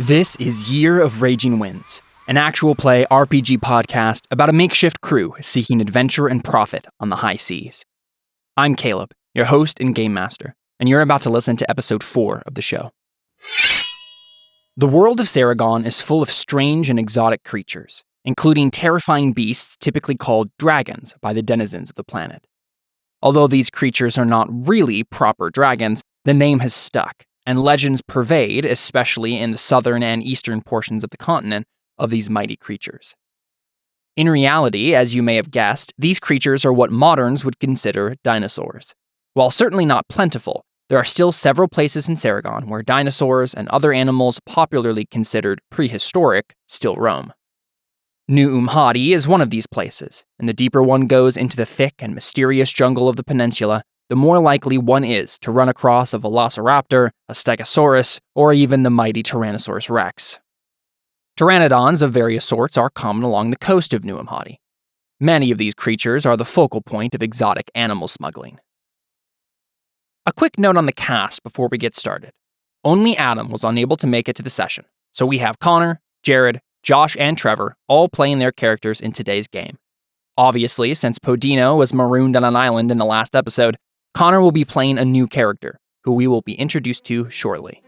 This is Year of Raging Winds, an actual play RPG podcast about a makeshift crew seeking adventure and profit on the high seas. I'm Caleb, your host and game master, and you're about to listen to episode 4 of the show. The world of Saragon is full of strange and exotic creatures, including terrifying beasts typically called dragons by the denizens of the planet. Although these creatures are not really proper dragons, the name has stuck, and legends pervade, especially in the southern and eastern portions of the continent, of these mighty creatures. In reality, as you may have guessed, these creatures are what moderns would consider dinosaurs. While certainly not plentiful, there are still several places in Saragon where dinosaurs and other animals popularly considered prehistoric still roam. New Umhadi is one of these places, and the deeper one goes into the thick and mysterious jungle of the peninsula, the more likely one is to run across a velociraptor, a stegosaurus, or even the mighty Tyrannosaurus rex. Pteranodons of various sorts are common along the coast of New Umhadi. Many of these creatures are the focal point of exotic animal smuggling. A quick note on the cast before we get started. Only Adam was unable to make it to the session, so we have Connor, Jared, Josh, and Trevor all playing their characters in today's game. Obviously, since Podino was marooned on an island in the last episode, Connor will be playing a new character, who we will be introduced to shortly.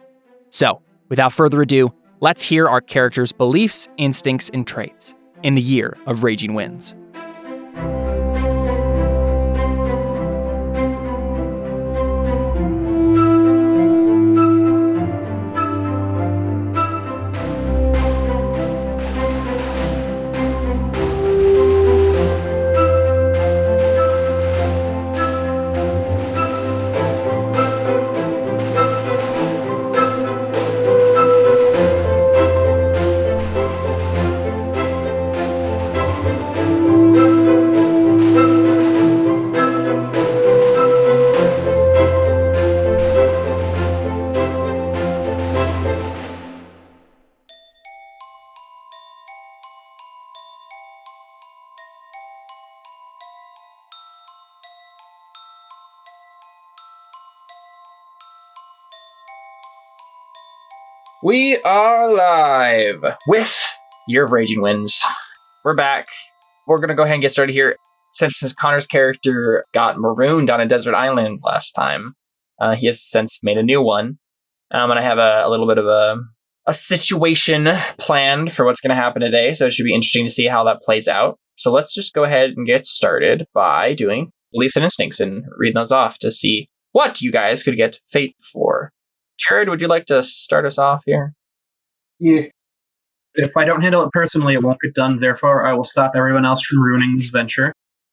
So, without further ado, let's hear our characters' beliefs, instincts, and traits in the Year of Raging Winds. We are live with Year of Raging Winds. We're back. We're going to go ahead and get started here. Since Connor's character got marooned on a desert island last time, he has since made a new one. And I have a little bit of a situation planned for what's going to happen today, so it should be interesting to see how that plays out. So let's just go ahead and get started by doing beliefs and instincts and reading those off to see what you guys could get fate for. Jared, would you like to start us off here? Yeah. If I don't handle it personally, it won't get done. Therefore, I will stop everyone else from ruining this venture.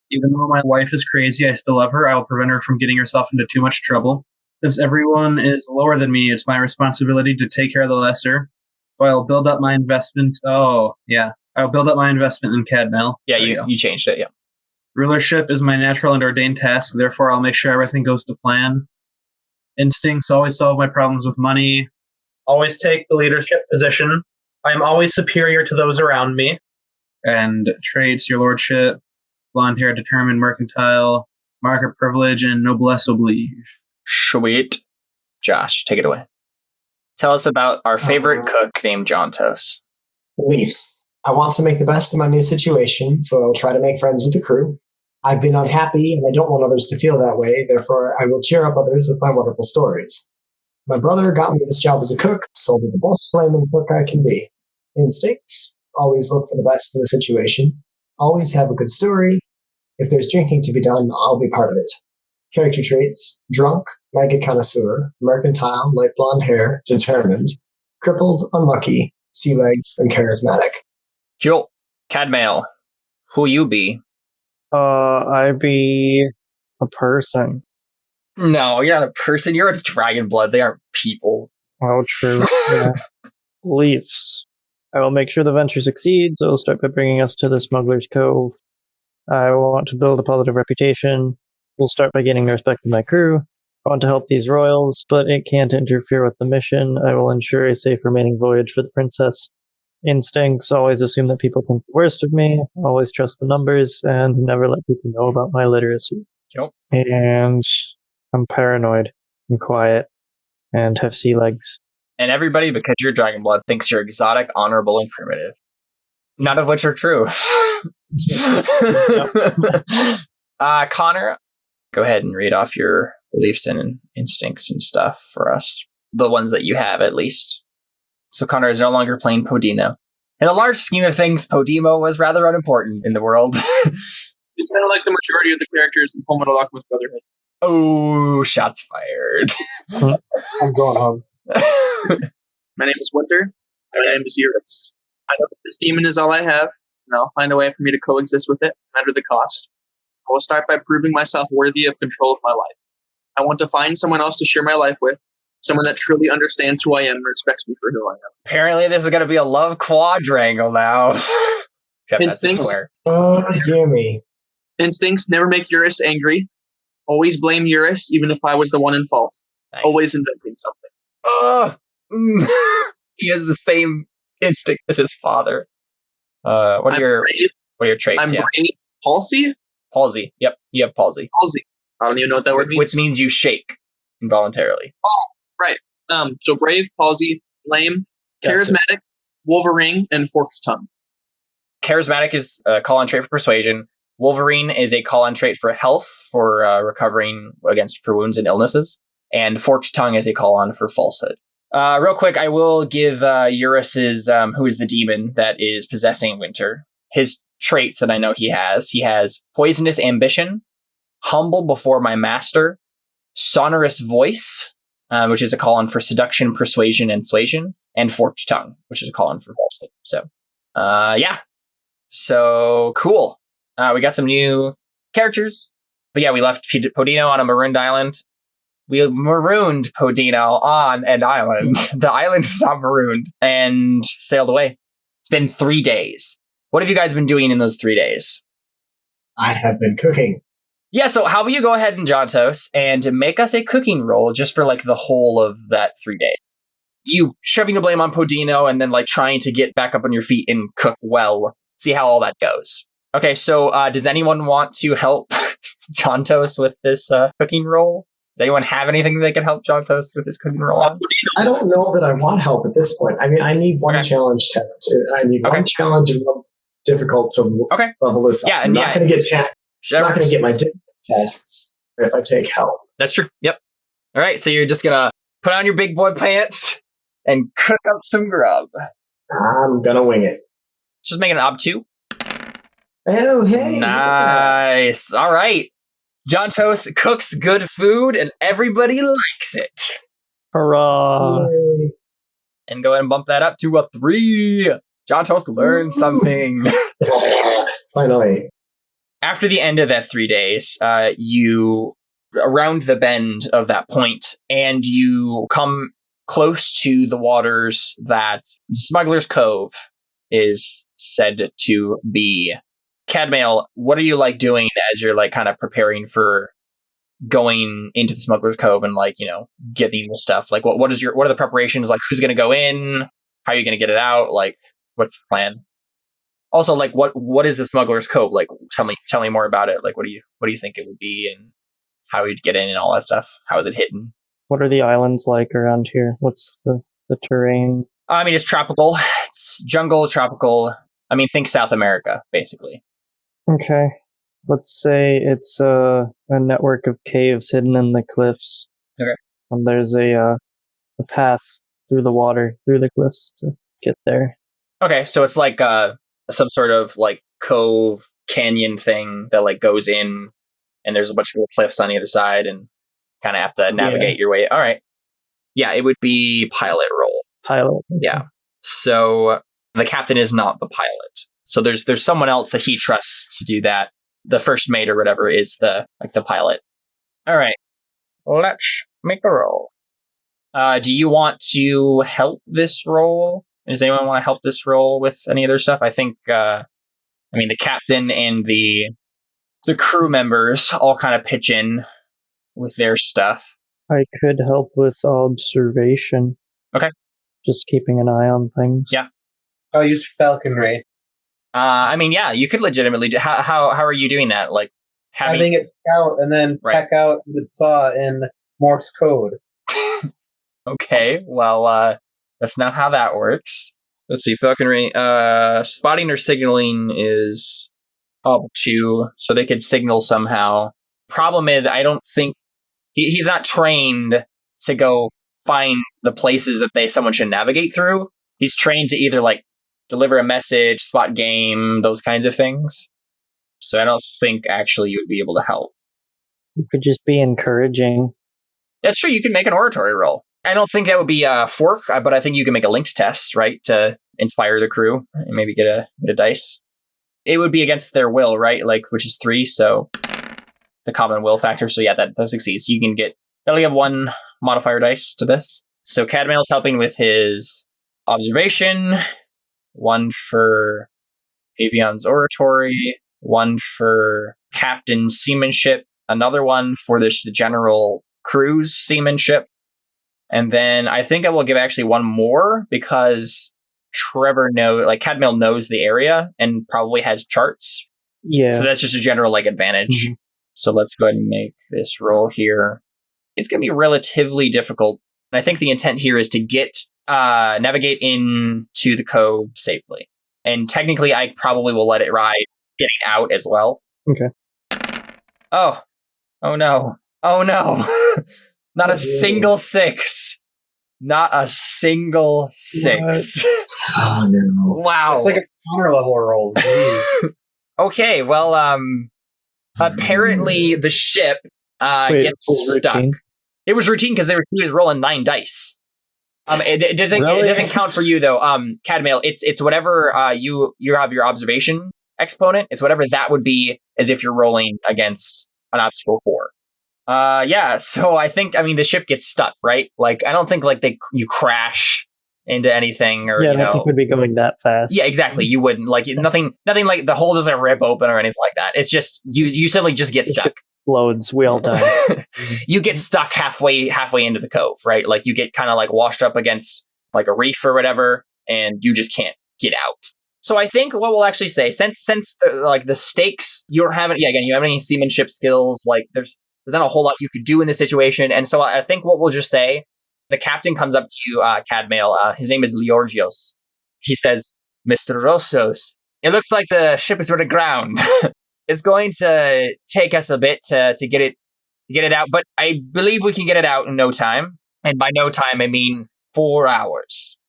Even though my wife is crazy, I still love her. I will prevent her from getting herself into too much trouble. Since everyone is lower than me, it's my responsibility to take care of the lesser. So I'll build up my investment. I'll build up my investment in Cadmel. Yeah, you changed it, yeah. Rulership is my natural and ordained task. Therefore, I'll make sure everything goes to plan. Instincts, always solve my problems with money. Always take the leadership position. I am always superior to those around me. And traits, your lordship, blonde hair, determined, mercantile, market privilege, and noblesse oblige. Sweet. Josh, take it away. Tell us about our favorite cook named John Toast. Beliefs. I want to make the best of my new situation, so I'll try to make friends with the crew. I've been unhappy, and I don't want others to feel that way, therefore I will cheer up others with my wonderful stories. My brother got me this job as a cook, so I'll be the best flaming cook I can be. Instincts. Always look for the best in the situation. Always have a good story. If there's drinking to be done, I'll be part of it. Character traits. Drunk, mega connoisseur, mercantile, light blonde hair, determined, crippled, unlucky, sea legs, and charismatic. Cool. Cadmail, who you be? I be a person. No, you're not a person. You're a dragon blood. They aren't people. Oh, true. Yeah. Beliefs. I will make sure the venture succeeds. I will start by bringing us to the Smuggler's Cove. I want to build a positive reputation. We'll start by gaining the respect of my crew. I want to help these royals, but it can't interfere with the mission. I will ensure a safe remaining voyage for the princess. Instincts, always assume that people think the worst of me, always trust the numbers, and never let people know about my literacy. Yep. And I'm paranoid and quiet and have sea legs. And everybody, because you're Dragon Blood, thinks you're exotic, honorable, and primitive. None of which are true. Connor, go ahead and read off your beliefs and instincts and stuff for us. The ones that you have, at least. So Connor is no longer playing Podino. In a large scheme of things, Podimo was rather unimportant in the world. He's kind of like the majority of the characters in Fullmetal Alchemist Brotherhood. Oh, shots fired. I'm going home. My name is Winter. My name is Urix. I know that this demon is all I have, and I'll find a way for me to coexist with it, no matter the cost. I will start by proving myself worthy of control of my life. I want to find someone else to share my life with, someone that truly understands who I am and respects me for who I am. Apparently, this is going to be a love quadrangle now. Except that's a Instincts. swear. Oh, Jimmy. Instincts never make Eurus angry. Always blame Eurus, even if I was the one in fault. Nice. Always inventing something. He has the same instinct as his father. What are your traits? I'm brave. Palsy? Palsy. Yep, you have palsy. Palsy. I don't even know what that word means. Which means you shake involuntarily. So brave, palsy, lame, charismatic, Wolverine, and forked tongue. Charismatic is a call-on trait for persuasion. Wolverine is a call-on trait for health, for recovering for wounds and illnesses. And forked tongue is a call-on for falsehood. Real quick, I will give Eurus's, who is the demon that is possessing Winter, his traits that I know he has. He has poisonous ambition, humble before my master, sonorous voice, which is a call-on for seduction, persuasion, and suasion, and forked tongue, which is a call-on for falsehood. So, yeah. So, cool. We got some new characters. But yeah, we left Podino on a marooned island. We marooned Podino on an island. The island was not marooned. And sailed away. It's been 3 days. What have you guys been doing in those 3 days? I have been cooking. Yeah, so how about you go ahead and Jontos and make us a cooking roll just for like the whole of that 3 days. You shoving the blame on Podino and then like trying to get back up on your feet and cook well. See how all that goes. Okay, so does anyone want to help Jontos with this cooking roll? Does anyone have anything they can help Jontos with his cooking roll on? I don't know that I want help at this point. I mean, I need one challenge test. I need one challenge and one difficult to level this up. Yeah, I'm not going to get I'm not going to get my difficult tests if I take help. That's true. Yep. All right, so you're just going to put on your big boy pants and cook up some grub. I'm going to wing it. Just make an ob 2. Oh, hey. Nice. All right. Jontos cooks good food and everybody likes it. Hurrah. Yay. And go ahead and bump that up to a 3. Jontos learned something. Finally. After the end of that 3 days, you around the bend of that point, and you come close to the waters that Smuggler's Cove is said to be. Cadmail, what are you like doing as you're like kind of preparing for going into the Smuggler's Cove and like, you know, getting the stuff? Like what are the preparations? Like who's going to go in? How are you going to get it out? Like what's the plan? Also, like what is the Smuggler's Cove? Like tell me more about it. Like what do you think it would be and how you'd get in and all that stuff? How is it hidden? What are the islands like around here? What's the terrain? I mean, it's tropical. It's jungle, tropical. I mean, think South America, basically. Okay. Let's say it's a network of caves hidden in the cliffs. Okay. And there's a path through the water, through the cliffs to get there. Okay, so it's like some sort of like cove canyon thing that like goes in, and there's a bunch of little cliffs on either side, and kind of have to navigate your way. All right. Yeah, it would be pilot roll. Pilot. Yeah. So the captain is not the pilot. So there's someone else that he trusts to do that. The first mate or whatever is the pilot. All right. Let's make a roll. Do you want to help this roll? Does anyone want to help this roll with any other stuff? I think the captain and the crew members all kind of pitch in with their stuff. I could help with observation. Okay. Just keeping an eye on things. Yeah. I'll use falconry. You could legitimately do. How are you doing that? Like having it scout and then peck out with saw in Morse code. Okay, well, That's not how that works. Let's see, falconry. Spotting or signaling is up to, so they could signal somehow. Problem is, I don't think he's not trained to go find the places that someone should navigate through. He's trained to either like deliver a message, spot game, those kinds of things. So I don't think actually you would be able to help. You could just be encouraging. That's true. You can make an oratory roll. I don't think that would be a fork, but I think you can make a linked test, right, to inspire the crew and maybe get a dice. It would be against their will, right? Like, which is 3, so the common will factor. So yeah, that succeeds. You can that'll give 1 modifier dice to this. So Cadmail's helping with his observation, 1 for Avion's oratory, 1 for captain's seamanship, another 1 for the general crew's seamanship. And then I think I will give actually 1 more because Cadmail knows the area and probably has charts. Yeah. So that's just a general like advantage. Mm-hmm. So let's go ahead and make this roll here. It's going to be relatively difficult. And I think the intent here is to navigate into the cove safely. And technically, I probably will let it ride getting out as well. Okay. Oh no. Not a single 6. Not a single 6. Oh no! Wow. It's like a counter level roll. Okay, well, apparently the ship gets stuck. Routine? It was routine because he was rolling 9 dice. It doesn't count for you though. Cadmail, it's whatever you have your observation exponent. It's whatever that would be as if you're rolling against an obstacle 4. Yeah, so I think the ship gets stuck, right? Like I don't think like you crash into anything or I don't think we'd be going that fast. Yeah, exactly. You wouldn't like nothing like the hole doesn't rip open or anything like that. It's just you simply just get stuck. Explodes, we all die. You get stuck halfway into the cove, right? Like you get kind of like washed up against like a reef or whatever, and you just can't get out. So I think what we'll actually say, since like the stakes you don't have you have any seamanship skills, like there's not a whole lot you could do in this situation, and so I think what we'll just say, the captain comes up to you, Cadmail. His name is Leorgios. He says, "Mr. Rossos, it looks like the ship is run aground. It's going to take us a bit to get it out, but I believe we can get it out in no time. And by no time, I mean 4 hours.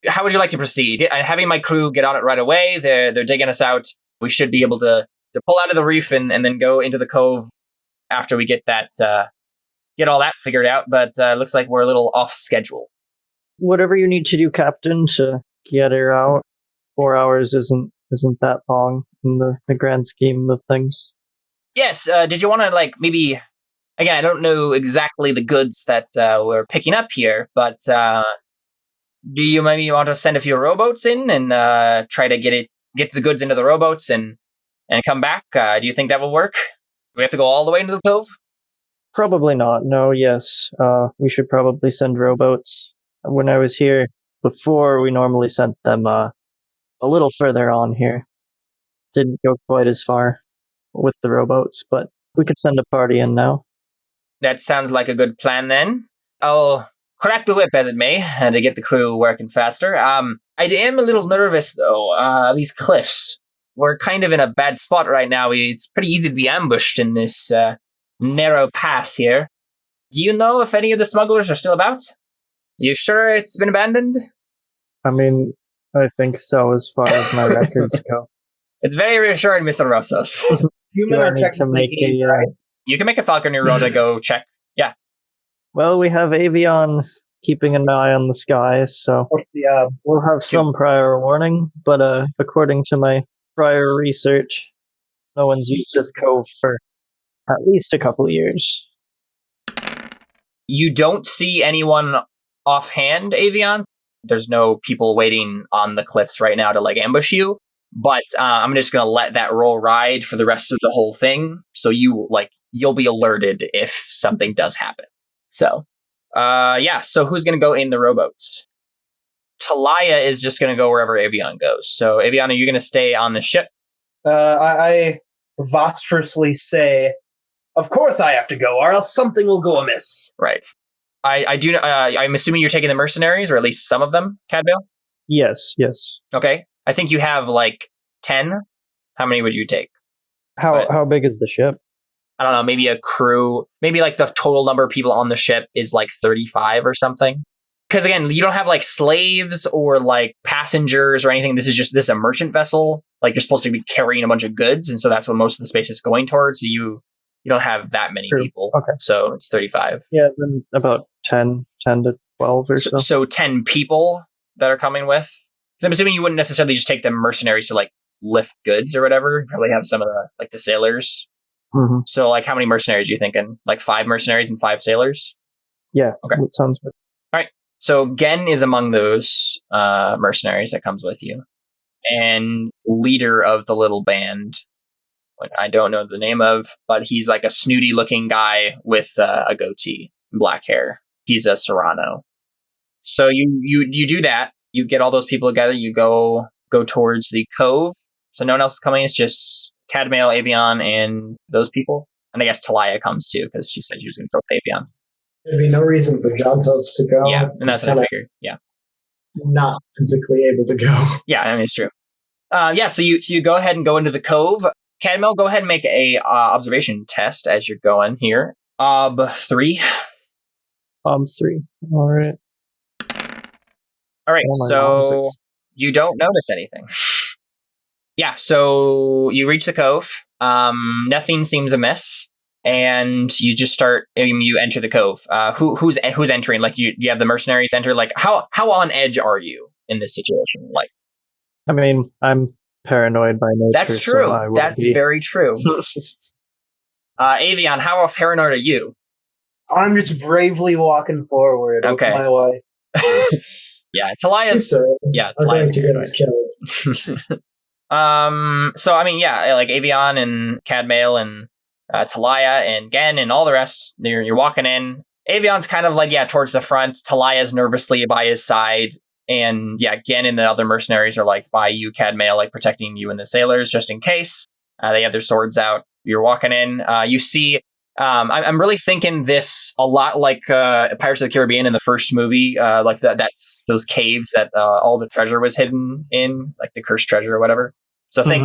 How would you like to proceed? Having my crew get on it right away. They're digging us out. We should be able to pull out of the reef and then go into the cove after we get all that figured out. But it looks like we're a little off schedule. Whatever you need to do, Captain, to get her out. 4 hours isn't that long in the grand scheme of things. Yes. Did you want to maybe? Again, I don't know exactly the goods that we're picking up here, but do you maybe want to send a few rowboats in and try to get the goods into the rowboats and come back? Do you think that will work? Do we have to go all the way into the cove? Probably not. No, yes. We should probably send rowboats. When I was here before, we normally sent them a little further on here. Didn't go quite as far with the rowboats, but we could send a party in now. That sounds like a good plan then. I'll crack the whip as it may to get the crew working faster. I am a little nervous though. These cliffs. We're kind of in a bad spot right now. It's pretty easy to be ambushed in this narrow pass here. Do you know if any of the smugglers are still about? You sure it's been abandoned? I mean, I think so as far as my records go. It's very reassuring, Mr. Rossos. Human are technically right. You can make a falconry roll to go check. Yeah. Well, we have Avion keeping an eye on the sky, so we'll have some prior warning, but according to my prior research, no one's used this cove for at least a couple of years. You don't see anyone offhand, Avion. There's no people waiting on the cliffs right now to ambush you, but I'm just going to let that roll ride for the rest of the whole thing, so you'll be alerted if something does happen. So, so who's going to go in the rowboats? Talia is just going to go wherever Avion goes. So, Avion, are you going to stay on the ship? I vociferously say, of course I have to go, or else something will go amiss. Right. I do. I'm assuming you're taking the mercenaries, or at least some of them, Cadbale? Yes. Okay. I think you have like 10. How many would you take? How big is the ship? I don't know, maybe a crew, maybe like the total number of people on the ship is like 35 or something. Because again, you don't have like slaves or like passengers or anything. This is a merchant vessel. Like you're supposed to be carrying a bunch of goods. And so that's what most of the space is going towards. So you don't have that many people. Okay. So it's 35. Yeah, then about 10 to 12 or so. So 10 people that are coming with. So I'm assuming you wouldn't necessarily just take the mercenaries to like lift goods or whatever. You probably have some of the like the sailors. Mm-hmm. So like how many mercenaries are you thinking? Like 5 mercenaries and 5 sailors? Yeah. Okay. That sounds good. All right. So Gen is among those mercenaries that comes with you. And leader of the little band, like I don't know the name of, but he's like a snooty looking guy with a goatee and black hair. He's a Serrano. So you do that. You get all those people together. You go towards the cove. So no one else is coming. It's just Cadmail, Avion, and those people. And I guess Talia comes too, because she said she was going to go with Avion. There'd be no reason for John Totes to go. Yeah, and that's what I figured. Yeah. Not physically able to go. Yeah, I mean, it's true. So you go ahead and go into the cove. Cadmail, go ahead and make a observation test as you're going here. 3. 3. All right. All right, so you don't notice anything. Yeah, so you reach the cove. Nothing seems amiss, and you just start. You enter the cove. Who's entering? Like you have the mercenaries enter. Like how on edge are you in this situation? Like, I mean, I'm paranoid by nature. That's true. So That's very true. Avion, how paranoid are you? I'm just bravely walking forward. Okay. With my wife. Yeah, it's Elias. Yeah, it's Elias. So I mean, yeah, like Avion and Cadmail and Talia and Gen and all the rest. You're walking in. Avion's kind of like towards the front. Talia's nervously by his side, and Gen and the other mercenaries are like by you, Cadmail, like protecting you and the sailors just in case. They have their swords out. You're walking in. You see. I'm really thinking this a lot like Pirates of the Caribbean in the first movie, like that's those caves that all the treasure was hidden in, like the cursed treasure or whatever. So think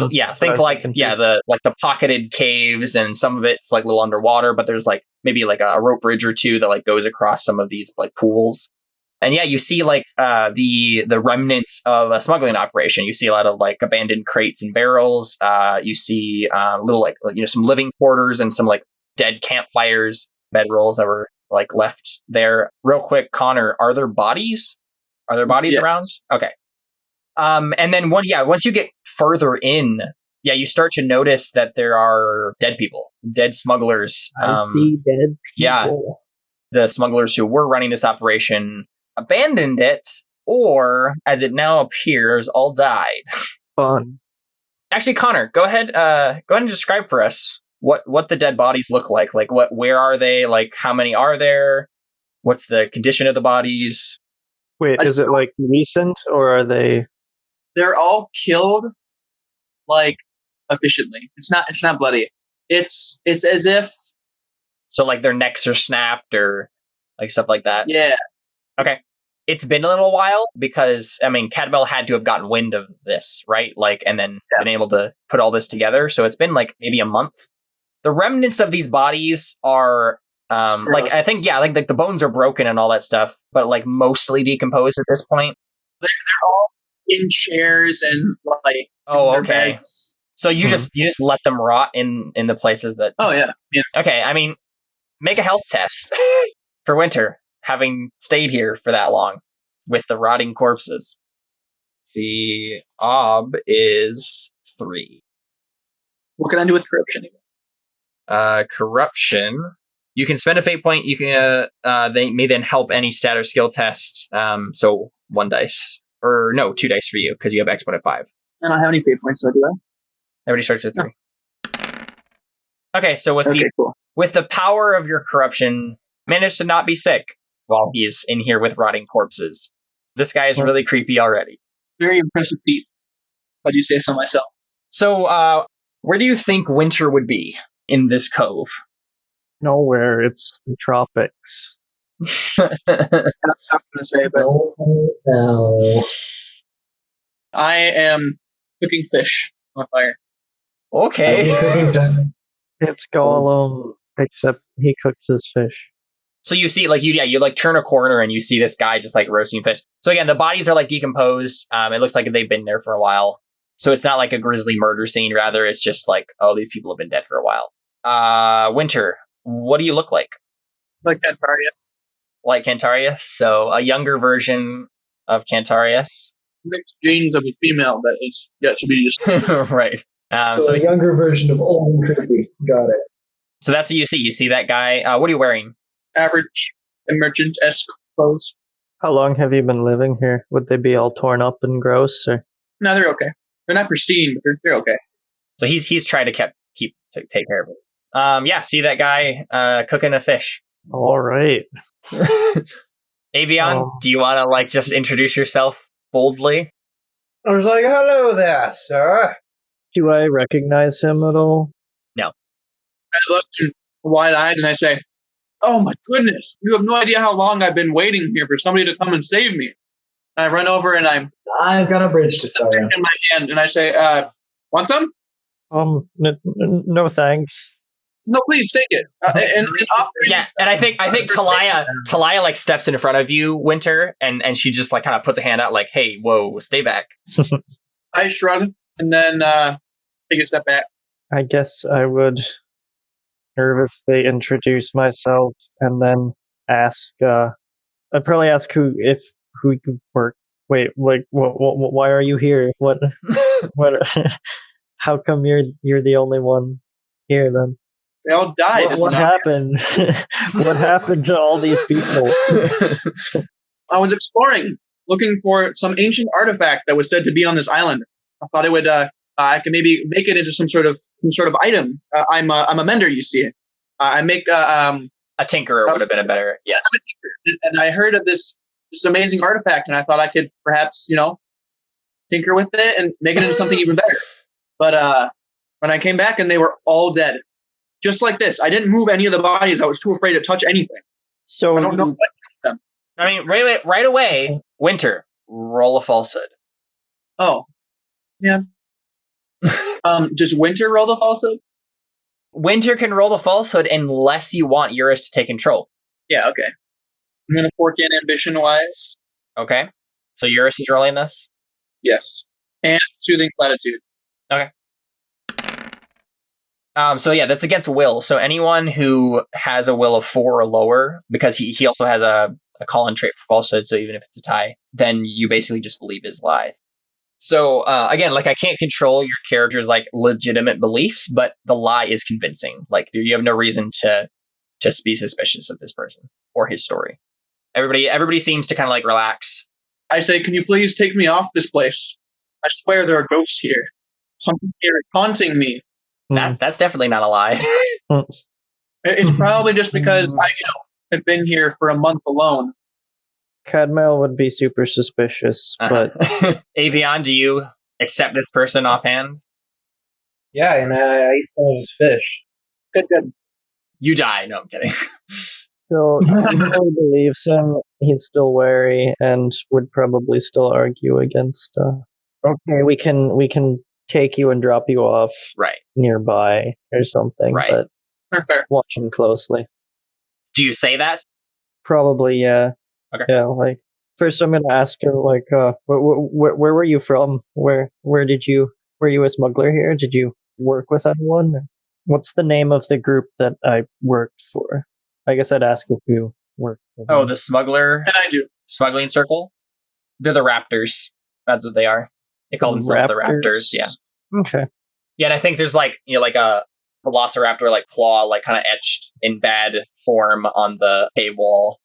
like the pocketed caves, and some of it's like a little underwater, but there's like maybe like a rope bridge or two that like goes across some of these like pools. And you see like the remnants of a smuggling operation. You see a lot of like abandoned crates and barrels. You see little like some living quarters and some like dead campfires, bedrolls that were like left there. Real quick, Connor, are there bodies? Are there bodies around? Okay. And then once you get further in, you start to notice that there are dead people, dead smugglers. I see dead people. Yeah, the smugglers who were running this operation abandoned it, or as it now appears, all died. Fun. Actually, Connor, go ahead and describe for us what the dead bodies look like. Like where are they? Like how many are there? What's the condition of the bodies? Wait, is it like recent, or are they? They're all killed, like efficiently. It's not bloody. It's as if. So like their necks are snapped or like stuff like that. Yeah. Okay. It's been a little while because Cadmel had to have gotten wind of this, right? Like, and then been able to put all this together. So it's been like maybe a month. The remnants of these bodies are like I think like the bones are broken and all that stuff, but like mostly decomposed at this point. They're all in chairs and like okay. beds. So you just let them rot in the places that. Oh yeah. Okay, make a health test for Winter, having stayed here for that long with the rotting corpses. The ob is 3. What can I do with corruption? Corruption. You can spend a fate point. You can. They may then help any stat or skill test. So 1 dice, or no, 2 dice for you because you have expert at 5. I don't have any fate points, so do I? Everybody starts with 3. Okay, so cool. With the power of your corruption, managed to not be sick while he's in here with rotting corpses. This guy is really creepy already. Very impressive feat. If I do say so myself. So, where do you think Winter would be in this cove? Nowhere. It's the tropics. That's tough to say, but No. I am cooking fish on fire. Okay. It's Gollum, except he cooks his fish. So you see, like, you like turn a corner and you see this guy just like roasting fish. So again, the bodies are like decomposed. It looks like they've been there for a while. So it's not like a grisly murder scene. Rather, it's just like, oh, these people have been dead for a while. Winter, what do you look like? Like Antarius. Like Cantarius? So a younger version of Cantarius. Mixed genes of a female that is yet to be used. Right. So a younger version of old and creepy. Got it. So that's what you see. You see that guy. What are you wearing? Average emergent-esque clothes. How long have you been living here? Would they be all torn up and gross? Or? No, they're okay. They're not pristine, but they're okay. So he's trying to take care of it. Yeah, see that guy cooking a fish. All right. Avion, do you want to like just introduce yourself boldly? I was like, hello there, sir. Do I recognize him at all? I look wide-eyed and I say, oh my goodness, you have no idea how long I've been waiting here for somebody to come and save me. And I run over and I've got a bridge to sell you. in my hand and I say, want some? No thanks. No, please take it. And offering. Yeah, and I think Talia like steps in front of you, Winter, and she just like kind of puts a hand out like, hey, whoa, stay back. I shrug and then take a step back. I guess I would nervously introduce myself and then ask. I'd probably ask who you work. Wait, like, why are you here? What? How come you're the only one here then? They all died. What happened? What happened to all these people? I was exploring, looking for some ancient artifact that was said to be on this island. I thought it would. I could maybe make it into some sort of item. I'm a mender, you see. I make a tinkerer would have been a better. Yeah, I'm a tinkerer, and I heard of this amazing artifact, and I thought I could perhaps tinker with it and make it into something even better. But when I came back and they were all dead, just like this, I didn't move any of the bodies. I was too afraid to touch anything. So I don't know what touched them. I mean, right away, Winter, roll a falsehood. Oh, yeah. Does Winter roll the falsehood? Winter can roll the falsehood unless you want Eurus to take control. Yeah, okay. I'm going to fork in ambition-wise. Okay. So Eurus is rolling this? Yes. And soothing platitude. Okay. So yeah, that's against will. So anyone who has a will of 4 or lower, because he also has a call-in trait for falsehood, so even if it's a tie, then you basically just believe his lie. So again, like I can't control your character's like legitimate beliefs, but the lie is convincing. Like you have no reason to just be suspicious of this person or his story. Everybody seems to kind of like relax. I say, can you please take me off this place? I swear there are ghosts here. Something here is haunting me. That's definitely not a lie. It's probably just because I have been here for a month alone. Cadmail would be super suspicious, but Avion, do you accept this person offhand? Yeah, and I eat all his fish. Good. You die. No, I'm kidding. so he really believes him. He's still wary and would probably still argue against. Okay, we can take you and drop you off right nearby or something. Right. But fair. Watch him closely. Do you say that? Probably, yeah. Okay. Yeah, like first I'm gonna ask her, like, where were you from? Were you a smuggler here? Did you work with anyone? What's the name of the group that I worked for? I guess I'd ask if you worked with them. The smuggler. And I do. Smuggling circle. They're the Raptors. That's what they are. They call themselves the Raptors. Yeah. Okay. Yeah, and I think there's like like a velociraptor like claw like kind of etched in bad form on the cave wall.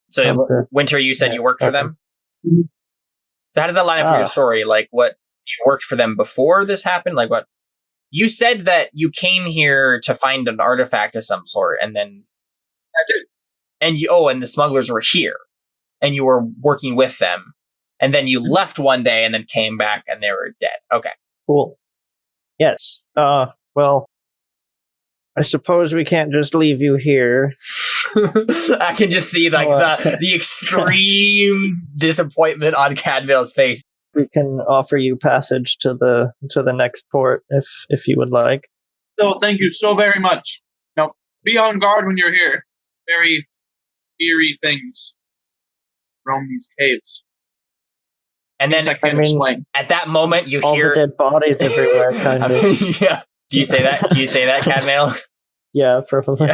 So Okay. Winter, you said you worked for them. So how does that line up for your Ah. story? Like, what, you worked for them before this happened? Like, what? You said that you came here to find an artifact of some sort, and then I did. and and the smugglers were here, and you were working with them, and then you left one day, and then came back, and they were dead. Okay. Cool. Yes. Well, I suppose we can't just leave you here. I can just see like the extreme disappointment on Cadvale's face. We can offer you passage to the next port if you would like. So thank you so very much. Now, be on guard when you're here. Very eerie things roam these caves. And then explain. At that moment, you all hear the dead bodies everywhere. Kind of. Yeah. Do you say that? Do you say that, Cadvale? Yeah, probably.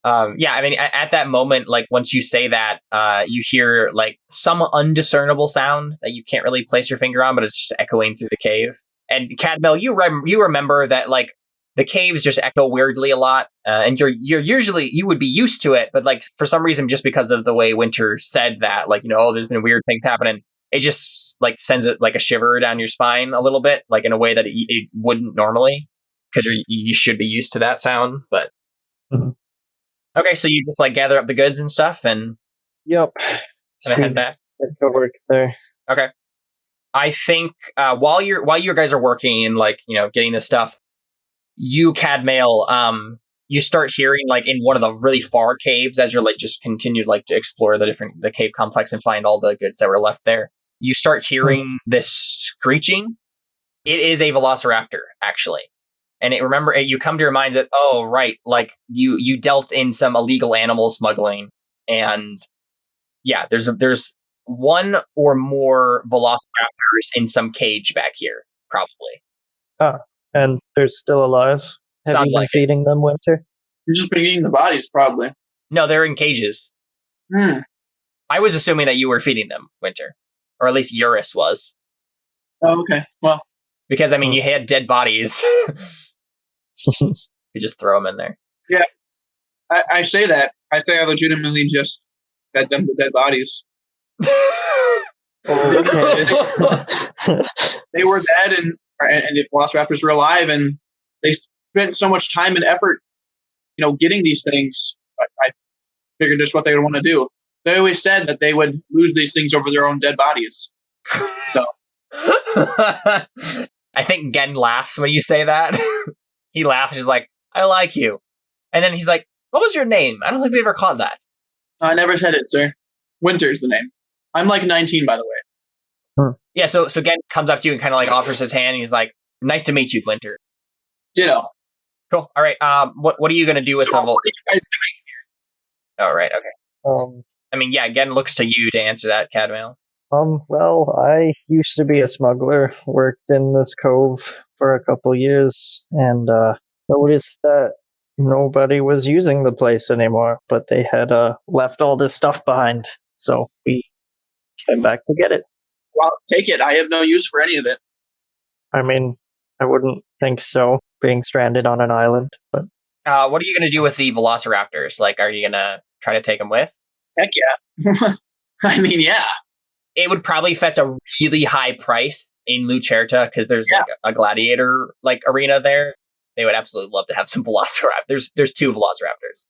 Yeah, I mean, at that moment, like once you say that, you hear like some undiscernible sound that you can't really place your finger on, but it's just echoing through the cave. And Cadvale, you remember that like the caves just echo weirdly a lot, and you're usually you would be used to it, but like for some reason, just because of the way Winter said that, like oh, there's been weird things happening, it just like sends it like a shiver down your spine a little bit, like in a way that it wouldn't normally, because you should be used to that sound, but. Mm-hmm. Okay, so you just like gather up the goods and stuff, and yep, and head back. Go work there. Okay, I think while you guys are working and like getting this stuff, you Cadvale, you start hearing like in one of the really far caves as you're like just continue like to explore the cave complex and find all the goods that were left there. You start hearing this screeching. It is a velociraptor, actually. And you come to your mind that, oh, right, like you dealt in some illegal animal smuggling. And yeah, there's one or more velociraptors in some cage back here, probably. And they're still alive? Have Sounds you been like feeding them, Winter? You've just been eating the bodies, probably. No, they're in cages. I was assuming that you were feeding them, Winter. Or at least Eurus was. Oh, okay. Well. Because, I mean, you had dead bodies. You just throw them in there. Yeah. I say that. I say I legitimately just fed them the dead bodies. They were dead and the velociraptors were alive, and they spent so much time and effort, getting these things. I figured that's what they would want to do. They always said that they would lose these things over their own dead bodies. So. I think Gen laughs when you say that. He laughs and he's like, I like you. And then he's like, what was your name? I don't think we ever caught that. I never said it, sir. Winter's the name. I'm like 19, by the way. Yeah, so Gen comes up to you and kind of like offers his hand, and he's like, nice to meet you, Winter. Ditto. Cool. All right. What are you going to do with the... What are you guys doing here? Oh, right. Okay. I mean, yeah, Gen looks to you to answer that, Cadvale. Well, I used to be a smuggler, worked in this cove for a couple years, and noticed that nobody was using the place anymore, but they had left all this stuff behind, so we came back to get it. Well, take it. I have no use for any of it. I mean, I wouldn't think so, being stranded on an island, but... what are you going to do with the velociraptors? Like, are you going to try to take them with? Heck yeah. I mean, yeah. It would probably fetch a really high price in Lucerta because there's like a gladiator like arena there. They would absolutely love to have some velociraptors. There's 2 velociraptors.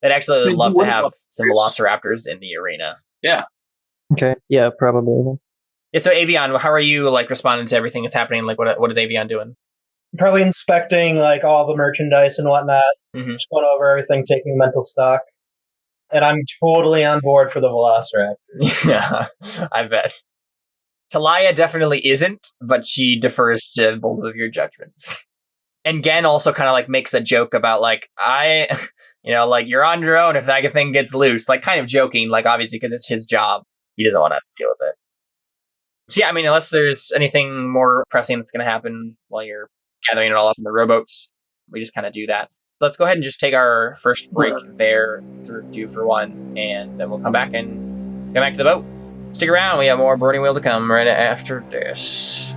They'd actually love to have some velociraptors in the arena. Yeah. Okay. Yeah, probably. Yeah. So Avion, how are you like responding to everything that's happening? Like, what is Avion doing? Probably inspecting like all the merchandise and whatnot. Mm-hmm. Just going over everything, taking mental stock. And I'm totally on board for the velociraptor. Yeah, I bet. Talia definitely isn't, but she defers to both of your judgments. And Gen also kind of like makes a joke about like, like you're on your own if that thing gets loose. Like kind of joking, like obviously because it's his job. He doesn't want to deal with it. So yeah, I mean, unless there's anything more pressing that's going to happen while you're gathering it all up in the rowboats, we just kind of do that. Let's go ahead and just take our first break there, sort of 2 for 1, and then we'll come back and go back to the boat. Stick around, we have more boarding wheel to come right after this.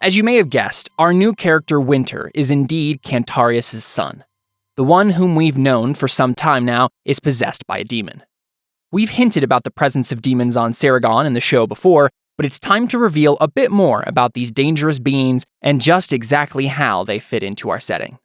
As you may have guessed, our new character Winter is indeed Cantarius' son. The one whom we've known for some time now is possessed by a demon. We've hinted about the presence of demons on Saragon in the show before, but it's time to reveal a bit more about these dangerous beings and just exactly how they fit into our setting.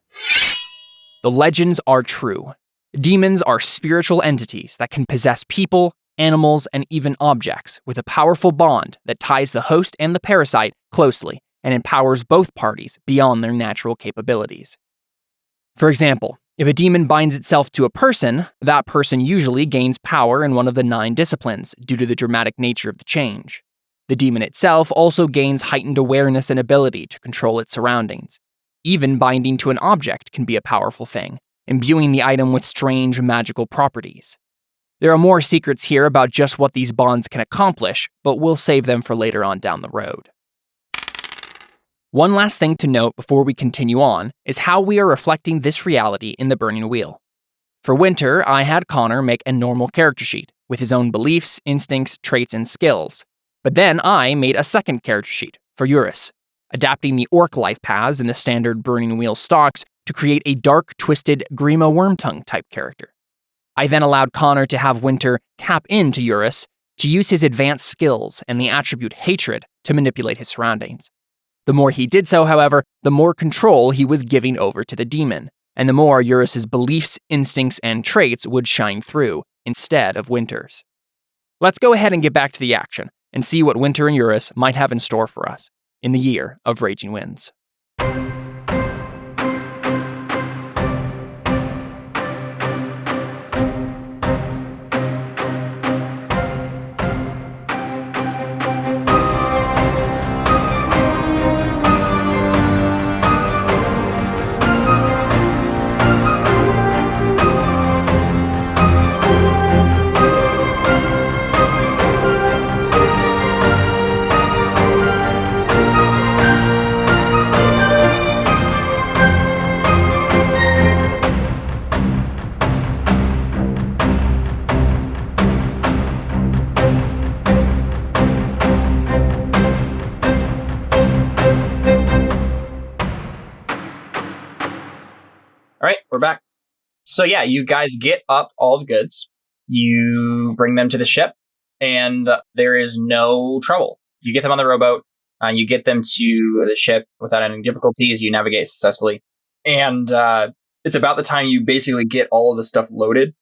The legends are true. Demons are spiritual entities that can possess people, animals, and even objects with a powerful bond that ties the host and the parasite closely and empowers both parties beyond their natural capabilities. For example, if a demon binds itself to a person, that person usually gains power in one of the 9 disciplines due to the dramatic nature of the change. The demon itself also gains heightened awareness and ability to control its surroundings. Even binding to an object can be a powerful thing, imbuing the item with strange magical properties. There are more secrets here about just what these bonds can accomplish, but we'll save them for later on down the road. One last thing to note before we continue on is how we are reflecting this reality in the Burning Wheel. For Winter, I had Connor make a normal character sheet with his own beliefs, instincts, traits, and skills. But then I made a second character sheet for Eurus, adapting the orc life paths in the standard Burning Wheel stocks to create a dark, twisted Grima Wormtongue type character. I then allowed Connor to have Winter tap into Eurus to use his advanced skills and the attribute Hatred to manipulate his surroundings. The more he did so, however, the more control he was giving over to the demon, and the more Eurus's beliefs, instincts, and traits would shine through, instead of Winter's. Let's go ahead and get back to the action, and see what Winter and Eurus might have in store for us in the year of Raging Winds. All right, we're back. So yeah, you guys get up all the goods. You bring them to the ship, and there is no trouble. You get them on the rowboat, and you get them to the ship without any difficulties. You navigate successfully. And it's about the time you basically get all of the stuff loaded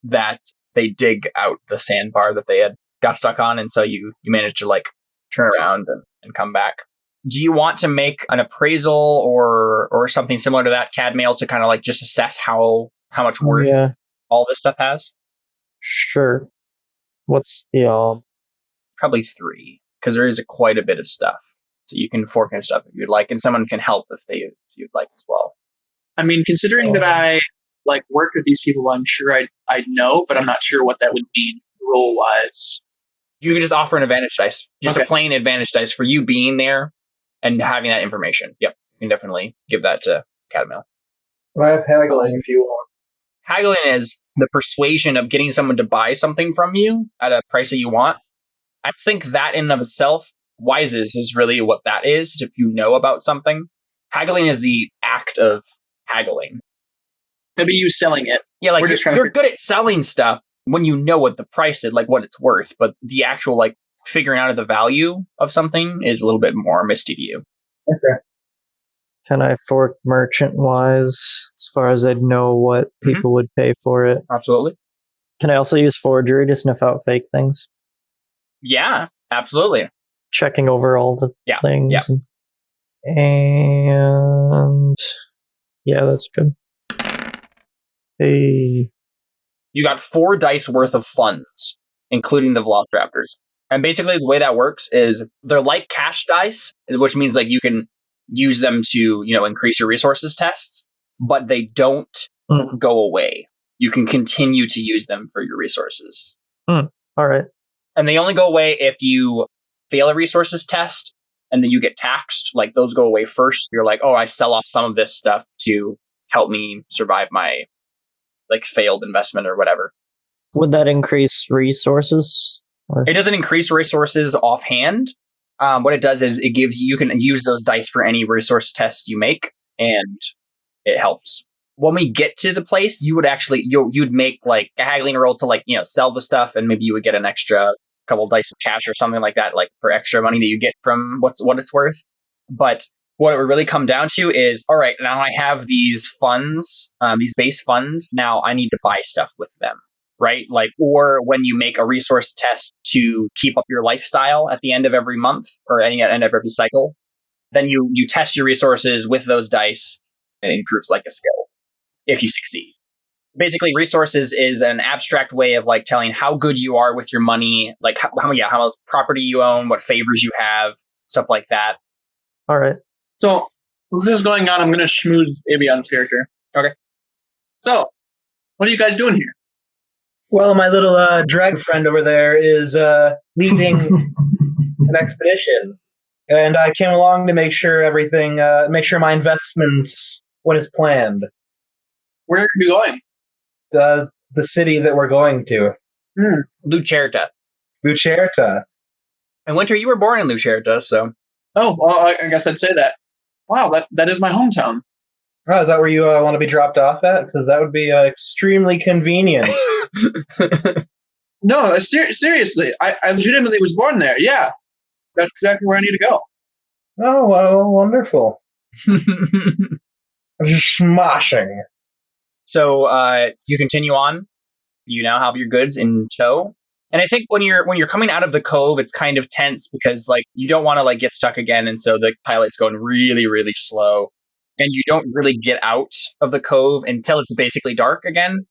that they dig out the sandbar that they had got stuck on, and so you manage to like turn around and come back. Do you want to make an appraisal or something similar to that, CAD mail, to kind of like just assess how much worth all this stuff has? Sure. What's the Probably 3, because there is quite a bit of stuff. So you can forecast stuff if you'd like, and someone can help if you'd like as well. I mean, considering that I like work with these people, I'm sure I'd know, but I'm not sure what that would mean role wise. You can just offer an advantage dice, just a plain advantage dice for you being there and having that information. Yep, you can definitely give that to Catamel. I have haggling if you want. Haggling is the persuasion of getting someone to buy something from you at a price that you want. I think that in and of itself, Wises is really what that is, if you know about something. Haggling is the act of haggling. That'd be you selling it. Yeah, like you're good at selling stuff when you know what the price is, like what it's worth, but the actual like figuring out of the value of something is a little bit more misty to you. Okay. Can I fork merchant-wise, as far as I'd know what people would pay for it? Absolutely. Can I also use forgery to sniff out fake things? Yeah, absolutely. Checking over all the things. Yeah. And yeah, that's good. Hey. You got 4 dice worth of funds, including the Velociraptors. And basically the way that works is they're like cash dice, which means like you can use them to, increase your resources tests, but they don't go away. You can continue to use them for your resources. All right. And they only go away if you fail a resources test and then you get taxed. Like those go away first. You're like, oh, I sell off some of this stuff to help me survive my like failed investment or whatever. Would that increase resources? It doesn't increase resources offhand, What it does is it gives you can use those dice for any resource tests you make, and it helps. When we get to the place, you would actually you'd make like a haggling roll to like sell the stuff, and maybe you would get an extra couple dice of cash or something like that, like for extra money that you get from what it's worth. But what it would really come down to is, all right, now I have these funds, these base funds. Now I need to buy stuff with them, right? Like, or when you make a resource test to keep up your lifestyle at the end of every month or at the end of every cycle, then you test your resources with those dice, and it improves like a skill if you succeed. Basically, resources is an abstract way of like telling how good you are with your money, like how much property you own, what favors you have, stuff like that. All right. So, while this is going on, I'm going to schmooze Avion's character. Okay. So, what are you guys doing here? Well, my little drag friend over there is leading an expedition, and I came along to make sure make sure my investments went as planned. Where are you going? The city that we're going to. Lucerta. Lucerta. And Winter, you were born in Lucerta, so... Oh, well, I guess I'd say that. Wow, that is my hometown. Oh, is that where you want to be dropped off at? Because that would be extremely convenient. No, seriously. I legitimately was born there. Yeah. That's exactly where I need to go. Oh, well, wonderful. Smashing. So you continue on. You now have your goods in tow. And I think when you're coming out of the cove, it's kind of tense because like you don't want to like get stuck again, and so the pilot's going really, really slow, and you don't really get out of the cove until it's basically dark again.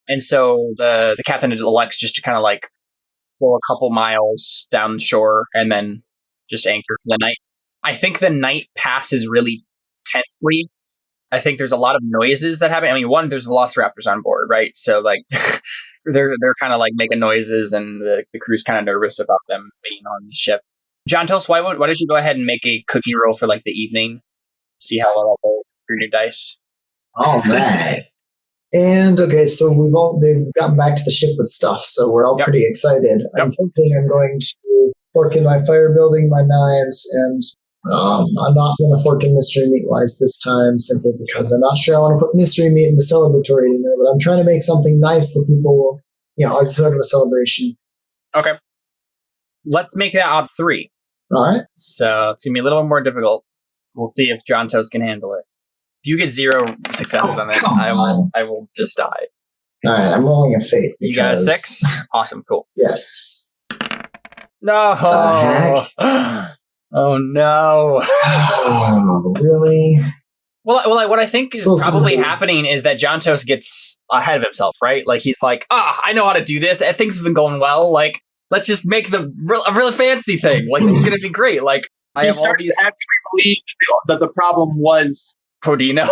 And so the captain elects just to kind of like go a couple miles down the shore and then just anchor for the night. I think the night passes really tensely. I think there's a lot of noises that happen. I mean, one, there's velociraptors on board, right? So like they're kind of like making noises, and the crew's kind of nervous about them being on the ship. John, tell us why don't you go ahead and make a cookie roll for like the evening? See how well that goes through new dice. All right. And okay, so they've gotten back to the ship with stuff, so we're all pretty excited. I'm thinking I'm going to fork in my fire building, my knives, and I'm not going to fork in mystery meat wise this time, simply because I'm not sure I want to put mystery meat in the celebratory dinner, but I'm trying to make something nice that people will, as sort of a celebration. Okay. Let's make that op 3. All right. So it's going to be a little bit more difficult. We'll see if John Toast can handle it. If you get 0 successes on this, I will just die. All right, I'm rolling a fate. You got a 6? Awesome, cool. Yes. No. The heck? Oh no. Oh, really? Well, what I think is probably happening is that John Toast gets ahead of himself, right? Like he's like, I know how to do this. Things have been going well. Like, let's just make a really fancy thing. Like, this is gonna be great. Like, he starts to actually believe that the problem was Podino.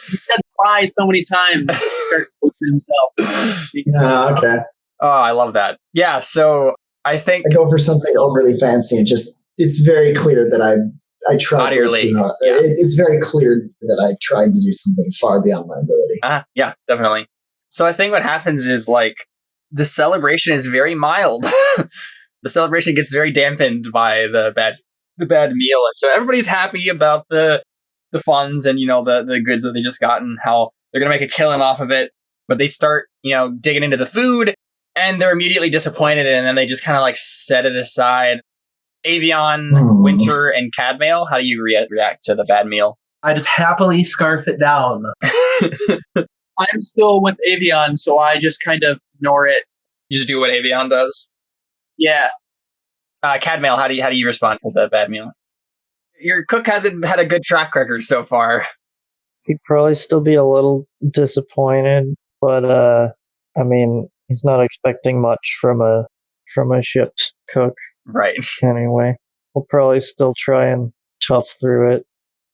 He said why so many times. He starts to believe in himself. Okay. Oh, I love that. Yeah. So I think I go for something overly fancy. It's very clear that I tried to. It's very clear that I tried to do something far beyond my ability. Yeah, definitely. So I think what happens is like the celebration is very mild. The celebration gets very dampened by the bad meal, and so everybody's happy about the funds and the goods that they just got and how they're gonna make a killing off of it. But they start digging into the food, and they're immediately disappointed, and then they just kind of like set it aside. Avion, Winter, and Cadmail, how do you react to the bad meal? I just happily scarf it down. I'm still with Avion, so I just kind of ignore it. You just do what Avion does? Yeah. Cadmail, how do you respond to the bad meal? Your cook hasn't had a good track record so far. He'd probably still be a little disappointed, but I mean, he's not expecting much from a ship's cook. Right. Anyway, we'll probably still try and tough through it.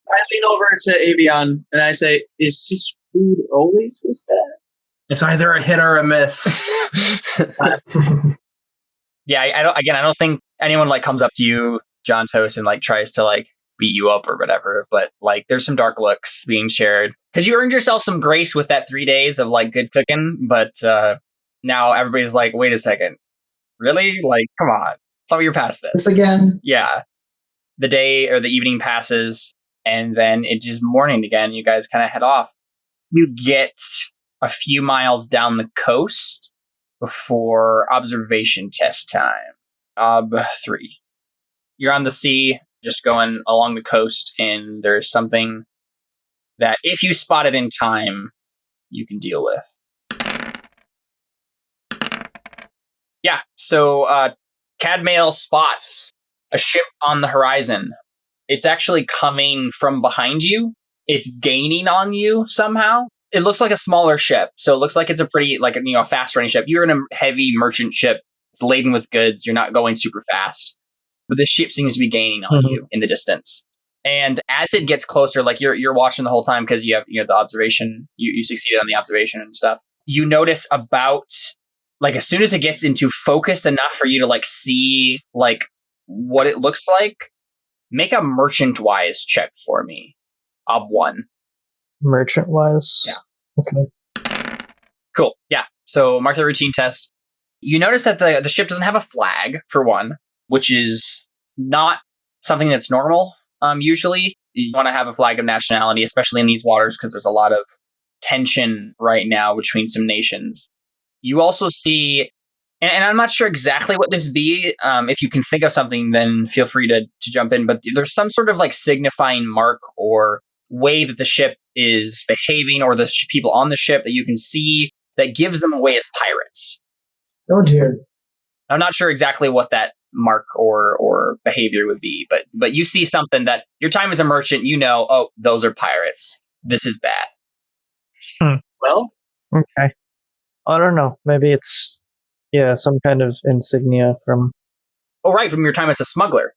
I lean over to Avion and I say, "Is this food always this bad?" It's either a hit or a miss. Yeah, I don't think anyone like comes up to you, John Toast, and like tries to like beat you up or whatever. But like, there's some dark looks being shared because you earned yourself some grace with that 3 days of like good cooking. But now everybody's like, wait a second, really? Like, come on. Thought we were past this. This again? Yeah. The day or the evening passes, and then it is morning again. You guys kind of head off. You get a few miles down the coast before observation test time. 3. You're on the sea, just going along the coast, and there's something that if you spot it in time, you can deal with. Yeah, so Cadmail spots a ship on the horizon. It's actually coming from behind you. It's gaining on you somehow. It looks like a smaller ship, so it looks like it's a pretty, a fast-running ship. You're in a heavy merchant ship. It's laden with goods. You're not going super fast. But the ship seems to be gaining on you in the distance. And as it gets closer, you're watching the whole time because you have the observation. You succeeded on the observation and stuff. You notice about as soon as it gets into focus enough for you to see what it looks like, make a merchant-wise check for me. 1. Merchant-wise? Yeah. Okay. Cool. Yeah. So mark the routine test. You notice that the ship doesn't have a flag, for one, which is not something that's normal. Usually, you want to have a flag of nationality, especially in these waters, because there's a lot of tension right now between some nations. You also see, and I'm not sure exactly what this be. If you can think of something, then feel free to jump in. But there's some sort of signifying mark or way that the ship is behaving, or the people on the ship that you can see that gives them away as pirates. Oh dear. I'm not sure exactly what that mark or behavior would be, but you see something that your time as a merchant, oh, those are pirates. This is bad. Well, Okay. I don't know. Maybe it's, some kind of insignia from... Oh, right, from your time as a smuggler.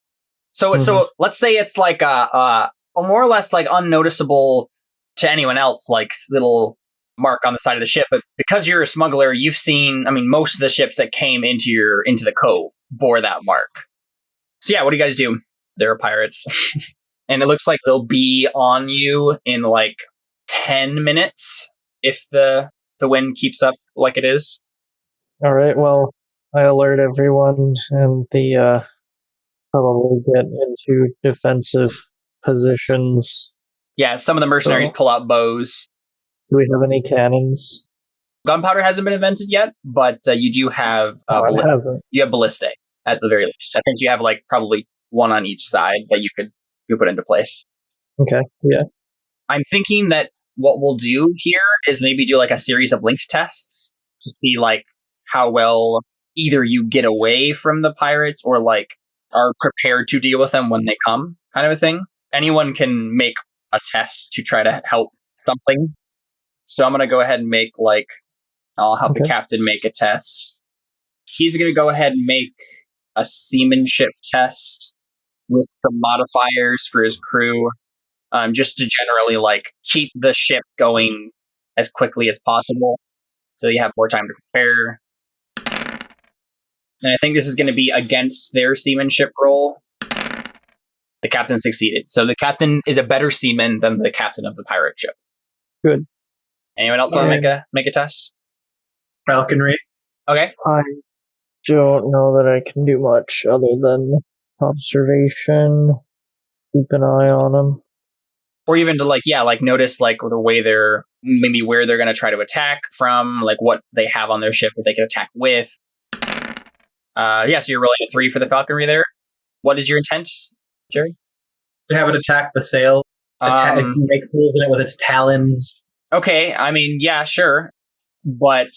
So let's say it's a more or less unnoticeable to anyone else, little mark on the side of the ship. But because you're a smuggler, you've seen, most of the ships that came into the cove bore that mark. So yeah, what do you guys do? There are pirates. And it looks like they'll be on you in 10 minutes if the wind keeps up like it is. All right, well, I alert everyone and probably get into defensive positions. Yeah, some of the mercenaries pull out bows. Do we have any cannons? Gunpowder hasn't been invented yet, but you do have It hasn't. you have ballistae at the very least. I think you have probably one on each side that you could put into place. Okay, yeah. I'm thinking that what we'll do here is maybe do a series of linked tests to see how well either you get away from the pirates or are prepared to deal with them when they come, kind of a thing. Anyone can make a test to try to help something. So I'm going to go ahead and make I'll help the captain make a test. He's going to go ahead and make a seamanship test with some modifiers for his crew, just to generally keep the ship going as quickly as possible, so you have more time to prepare. And I think this is going to be against their seamanship roll. The captain succeeded, so the captain is a better seaman than the captain of the pirate ship. Good. Anyone else want to make a test? Falconry. Okay. I don't know that I can do much other than observation, keep an eye on them. Or even to notice the way maybe where they're going to try to attack from, what they have on their ship that they can attack with. So you're rolling a 3 for the falconry there. What is your intent, Jerry? To have it attack the sail. Make holes in it with its talons. Okay, yeah, sure. But,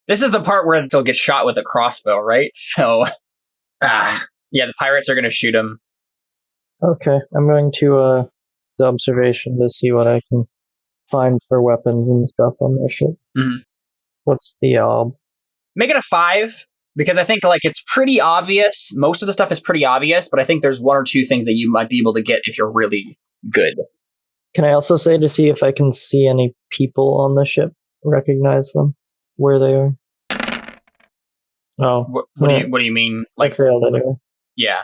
this is the part where they'll get shot with a crossbow, right? So, yeah, the pirates are going to shoot him. Okay, I'm going to the observation to see what I can find for weapons and stuff on their ship. Mm-hmm. What's the Make it a 5, because I think it's pretty obvious. Most of the stuff is pretty obvious, but I think there's 1 or 2 things that you might be able to get if you're really good. Can I also say to see if I can see any people on the ship, recognize them, where they are? Oh. What do you mean? I failed anyway. Yeah.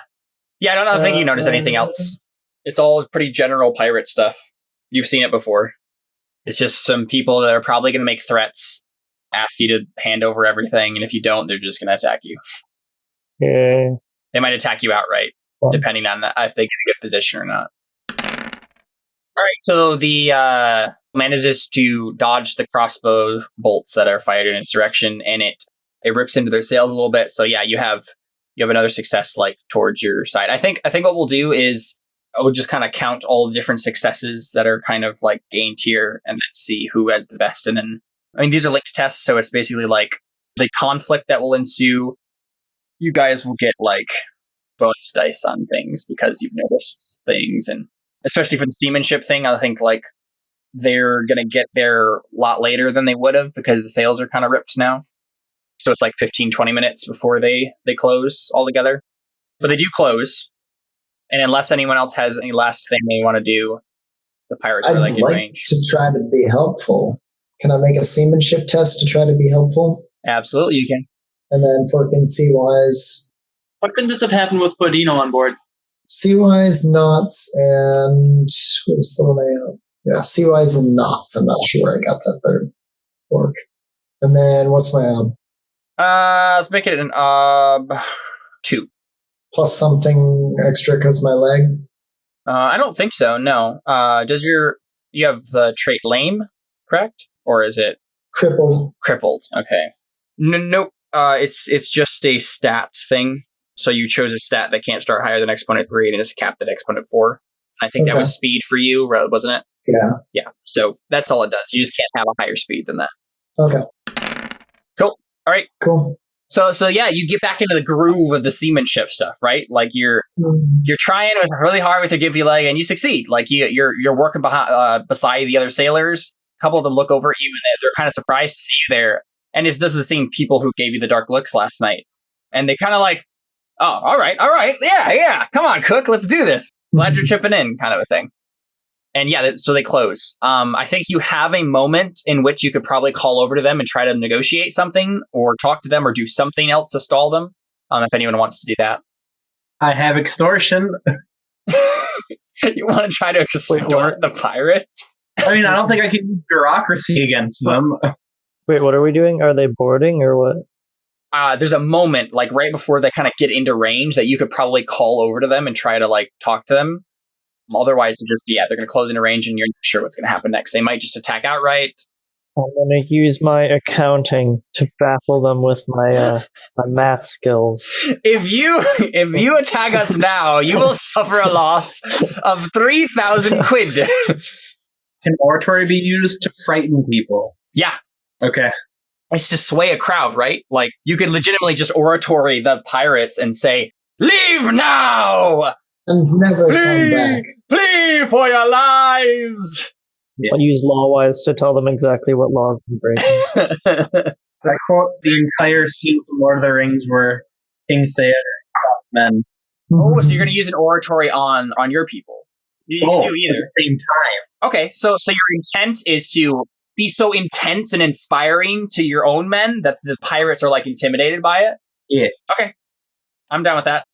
Yeah, I don't think you notice anything else. It's all pretty general pirate stuff. You've seen it before. It's just some people that are probably going to make threats, ask you to hand over everything, and if you don't, they're just going to attack you. Yeah. They might attack you outright, Fun. depending on if they get a good position or not. All right, so the manages to dodge the crossbow bolts that are fired in its direction, and it rips into their sails a little bit. So yeah, you have another success like towards your side. I think what we'll do is we'll just kind of count all the different successes that are kind of like gained here, and then see who has the best. And then these are linked tests, so it's basically like the conflict that will ensue. You guys will get like bonus dice on things because you've noticed things, and especially for the seamanship thing, I think like they're going to get there a lot later than they would have because the sails are kind of ripped now. So it's like 15-20 minutes before they close altogether. But they do close. And unless anyone else has any last thing they want to do, the pirates are like in range. To try to be helpful. Can I make a seamanship test to try to be helpful? Absolutely, you can. And then Forkin Sea-Wise. What could this have happened with Podino on board? Sea-Wise, Knots, and what was the one I have? Yeah, Sea-Wise and Knots. I'm not sure I got that third fork. And then what's my let's make it an 2. plus something extra because my leg? I don't think so, no. You have the trait lame, correct? Or is it Crippled. crippled? Okay. Nope. It's just a stat thing. So you chose a stat that can't start higher than exponent 3 and it's capped at exponent 4. I think that was speed for you, wasn't it? Yeah. Yeah. So that's all it does. You just can't have a higher speed than that. Okay. Cool. All right. Cool. So yeah, you get back into the groove of the seamanship stuff, right? Like you're trying really hard with your gimpy leg, and you succeed. Like you're working beside the other sailors. A couple of them look over at you, and they're kind of surprised to see you there. And it's those are the same people who gave you the dark looks last night, and they kind of like, oh, all right, yeah, come on, Cook, let's do this. Glad you're chipping in, kind of a thing. And yeah, so they close. I think you have a moment in which you could probably call over to them and try to negotiate something or talk to them or do something else to stall them. If anyone wants to do that. I have extortion. You want to try to extort the pirates? I mean, I don't think I can use bureaucracy against them. Wait, what are we doing? Are they boarding or what? There's a moment, like right before they kind of get into range, that you could probably call over to them and try to like talk to them. Otherwise, they're going to close into range and you're not sure what's going to happen next. They might just attack outright. I'm going to use my accounting to baffle them with my my math skills. If you attack us now, you will suffer a loss of 3,000 quid. Can oratory be used to frighten people? Yeah. Okay. It's to sway a crowd, right? Like, you could legitimately just oratory the pirates and say, "Leave now! And never come back. Flee for your lives!" Yeah. I'll use Lawwise to tell them exactly what laws they're breaking. I quote the entire scene from Lord of the Rings where King Theoden fought men. Oh, so you're going to use an oratory on your people. You do either. At the same time. Okay, so your intent is to be so intense and inspiring to your own men that the pirates are like intimidated by it? Yeah. Okay. I'm down with that.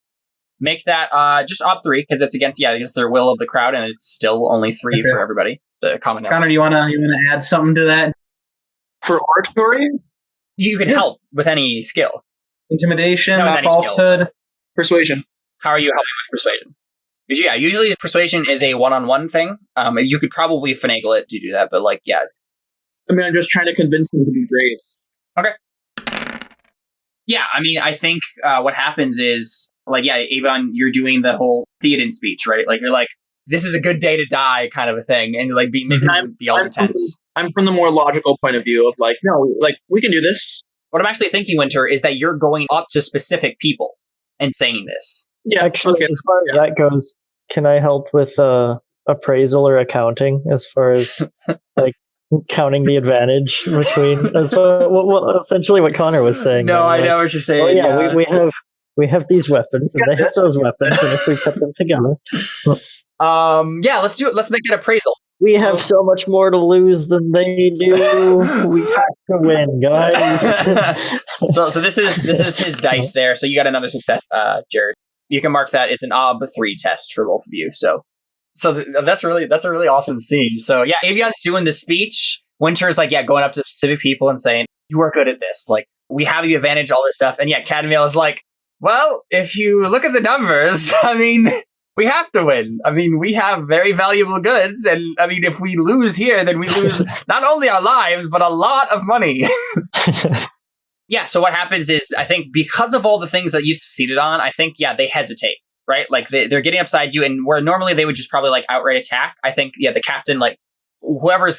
Make that just op 3 because it's against their will of the crowd, and it's still only 3 for everybody. The common number. Connor, do you wanna add something to that? For oratory? You can help with any skill. Intimidation, No, with any falsehood. skill. Persuasion. How are you helping with persuasion? Because usually persuasion is a one-on-one thing. You could probably finagle it to do that, but I mean, I'm just trying to convince them to be brave. Okay. Yeah, I mean, I think what happens is, Avon, you're doing the whole Theoden speech, right? Like, you're like, this is a good day to die kind of a thing, and you're like, making them be all intense. I'm from the more logical point of view of no, we can do this. What I'm actually thinking, Winter, is that you're going up to specific people and saying this. Yeah, actually, as far as that goes, can I help with appraisal or accounting as far as counting the advantage between essentially what Connor was saying? No, I know what you're saying. We have these weapons and they have those weapons, and if we put them together, let's do it. Let's make an appraisal. We have so much more to lose than they do. We have to win, guys. So this is his dice there. So you got another success, Jared. You can mark that. It's an OB 3 test for both of you. So that's a really awesome scene. So yeah, Avion's doing the speech. Winter's going up to specific people and saying, "You are good at this. Like, we have the advantage, all this stuff." And yeah, Cadmiel is like, Well, if you look at the numbers, I mean, we have to win. I mean, we have very valuable goods, and I mean, if we lose here, then we lose not only our lives, but a lot of money. Yeah, so what happens is, I think because of all the things that you succeeded on, I think, yeah, they hesitate, right? Like, they're getting upside you, and where normally they would just probably, like, outright attack, I think, yeah, the captain, like,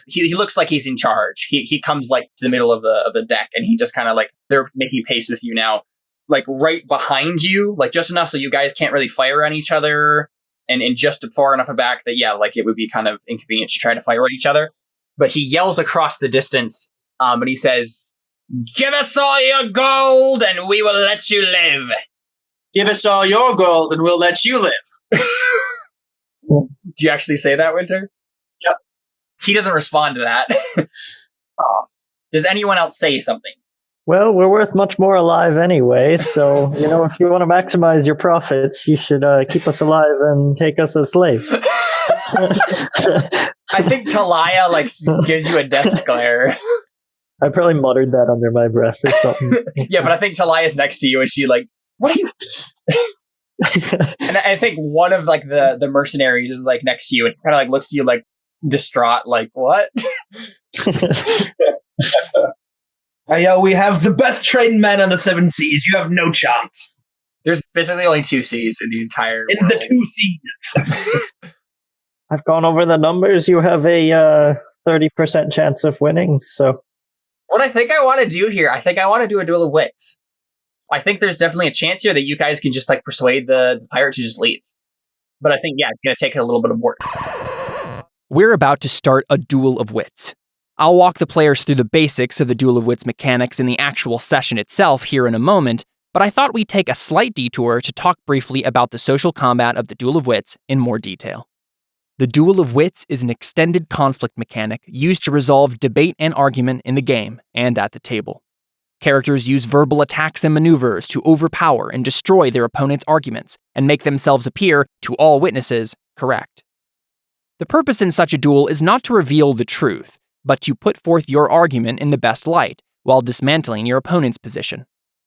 he looks like he's in charge. He comes, like, to the middle of the deck, and he just kind of, like, they're making pace with you now, like, right behind you, like, just enough so you guys can't really fire on each other, and just far enough back that, yeah, like, it would be kind of inconvenient to try to fire at each other. But he yells across the distance, and he says, "Give us all your gold, and we will let you live." Give us all your gold, and we'll let you live. Do you actually say that, Winter? Yep. He doesn't respond to that. Does anyone else say something? Well, we're worth much more alive anyway, so, if you want to maximize your profits, you should keep us alive and take us as slaves. I think Talia, like, gives you a death glare. I probably muttered that under my breath or something. Yeah, but I think Talia's next to you, and she, like, what are you... And I think one of, like, the mercenaries is, like, next to you, and kind of, like, looks to you, like, distraught, like, what? We have the best trained men on the 7 seas. You have no chance. There's basically only 2 Cs in the entire In world. the 2 seas. I've gone over the numbers. You have a 30% chance of winning, so... What I think I want to do here, I think I want to do a duel of wits. I think there's definitely a chance here that you guys can just, like, persuade the pirate to just leave. But I think, yeah, it's going to take a little bit of work. We're about to start a duel of wits. I'll walk the players through the basics of the duel of wits mechanics in the actual session itself here in a moment, but I thought we'd take a slight detour to talk briefly about the social combat of the duel of wits in more detail. The Duel of Wits is an extended conflict mechanic used to resolve debate and argument in the game and at the table. Characters use verbal attacks and maneuvers to overpower and destroy their opponent's arguments and make themselves appear, to all witnesses, correct. The purpose in such a duel is not to reveal the truth, but to put forth your argument in the best light while dismantling your opponent's position,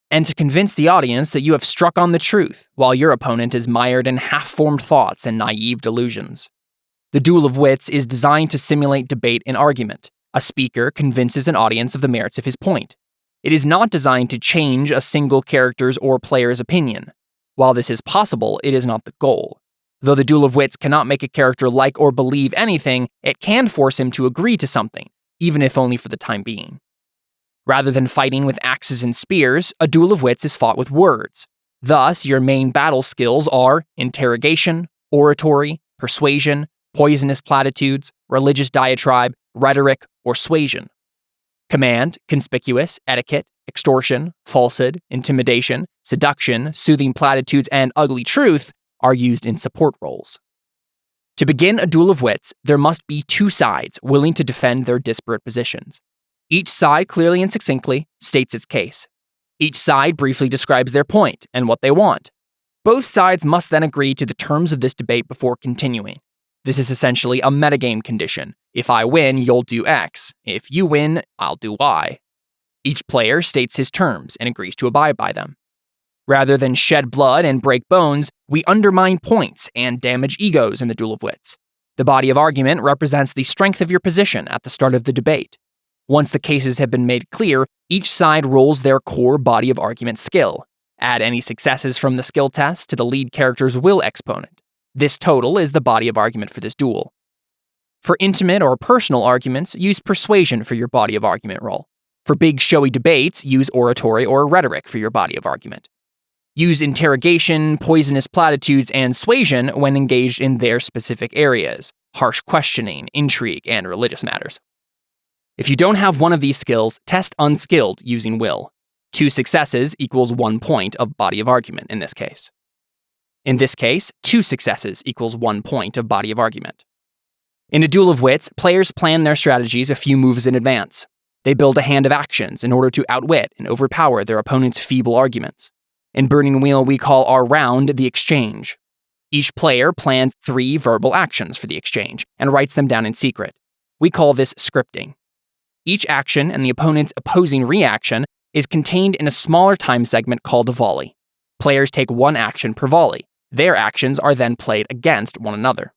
and to convince the audience that you have struck on the truth while your opponent is mired in half-formed thoughts and naive delusions. The Duel of Wits is designed to simulate debate and argument. A speaker convinces an audience of the merits of his point. It is not designed to change a single character's or player's opinion. While this is possible, it is not the goal. Though the Duel of Wits cannot make a character like or believe anything, it can force him to agree to something, even if only for the time being. Rather than fighting with axes and spears, a Duel of Wits is fought with words. Thus, your main battle skills are interrogation, oratory, persuasion, poisonous platitudes, religious diatribe, rhetoric, or suasion. Command, conspicuous, etiquette, extortion, falsehood, intimidation, seduction, soothing platitudes, and ugly truth are used in support roles. To begin a duel of wits, there must be 2 sides willing to defend their disparate positions. Each side clearly and succinctly states its case. Each side briefly describes their point and what they want. Both sides must then agree to the terms of this debate before continuing. This is essentially a metagame condition. If I win, you'll do X. If you win, I'll do Y. Each player states his terms and agrees to abide by them. Rather than shed blood and break bones, we undermine points and damage egos in the Duel of Wits. The body of argument represents the strength of your position at the start of the debate. Once the cases have been made clear, each side rolls their core body of argument skill. Add any successes from the skill test to the lead character's will exponent. This total is the body of argument for this duel. For intimate or personal arguments, use persuasion for your body of argument roll. For big showy debates, use oratory or rhetoric for your body of argument. Use interrogation, poisonous platitudes, and suasion when engaged in their specific areas, harsh questioning, intrigue, and religious matters. If you don't have one of these skills, test unskilled using will. 2 successes equals 1 point of body of argument in this case. In this case, 2 successes equals 1 point of body of argument. In a duel of wits, players plan their strategies a few moves in advance. They build a hand of actions in order to outwit and overpower their opponent's feeble arguments. In Burning Wheel, we call our round the exchange. Each player plans 3 verbal actions for the exchange and writes them down in secret. We call this scripting. Each action and the opponent's opposing reaction is contained in a smaller time segment called a volley. Players take one action per volley. Their actions are then played against one another.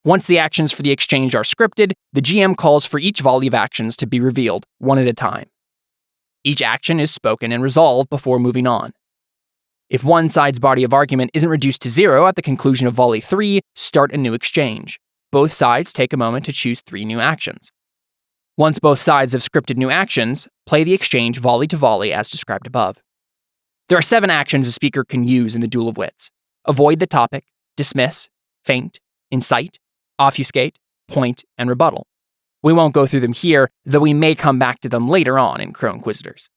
Once the actions for the exchange are scripted, the GM calls for each volley of actions to be revealed, one at a time. Each action is spoken and resolved before moving on. If one side's body of argument isn't reduced to 0 at the conclusion of volley 3, start a new exchange. Both sides take a moment to choose 3 new actions. Once both sides have scripted new actions, play the exchange volley to volley as described above. There are 7 actions a speaker can use in the Duel of Wits: avoid the topic, dismiss, feint, incite, obfuscate, point, and rebuttal. We won't go through them here, though we may come back to them later on in Crow Inquisitors.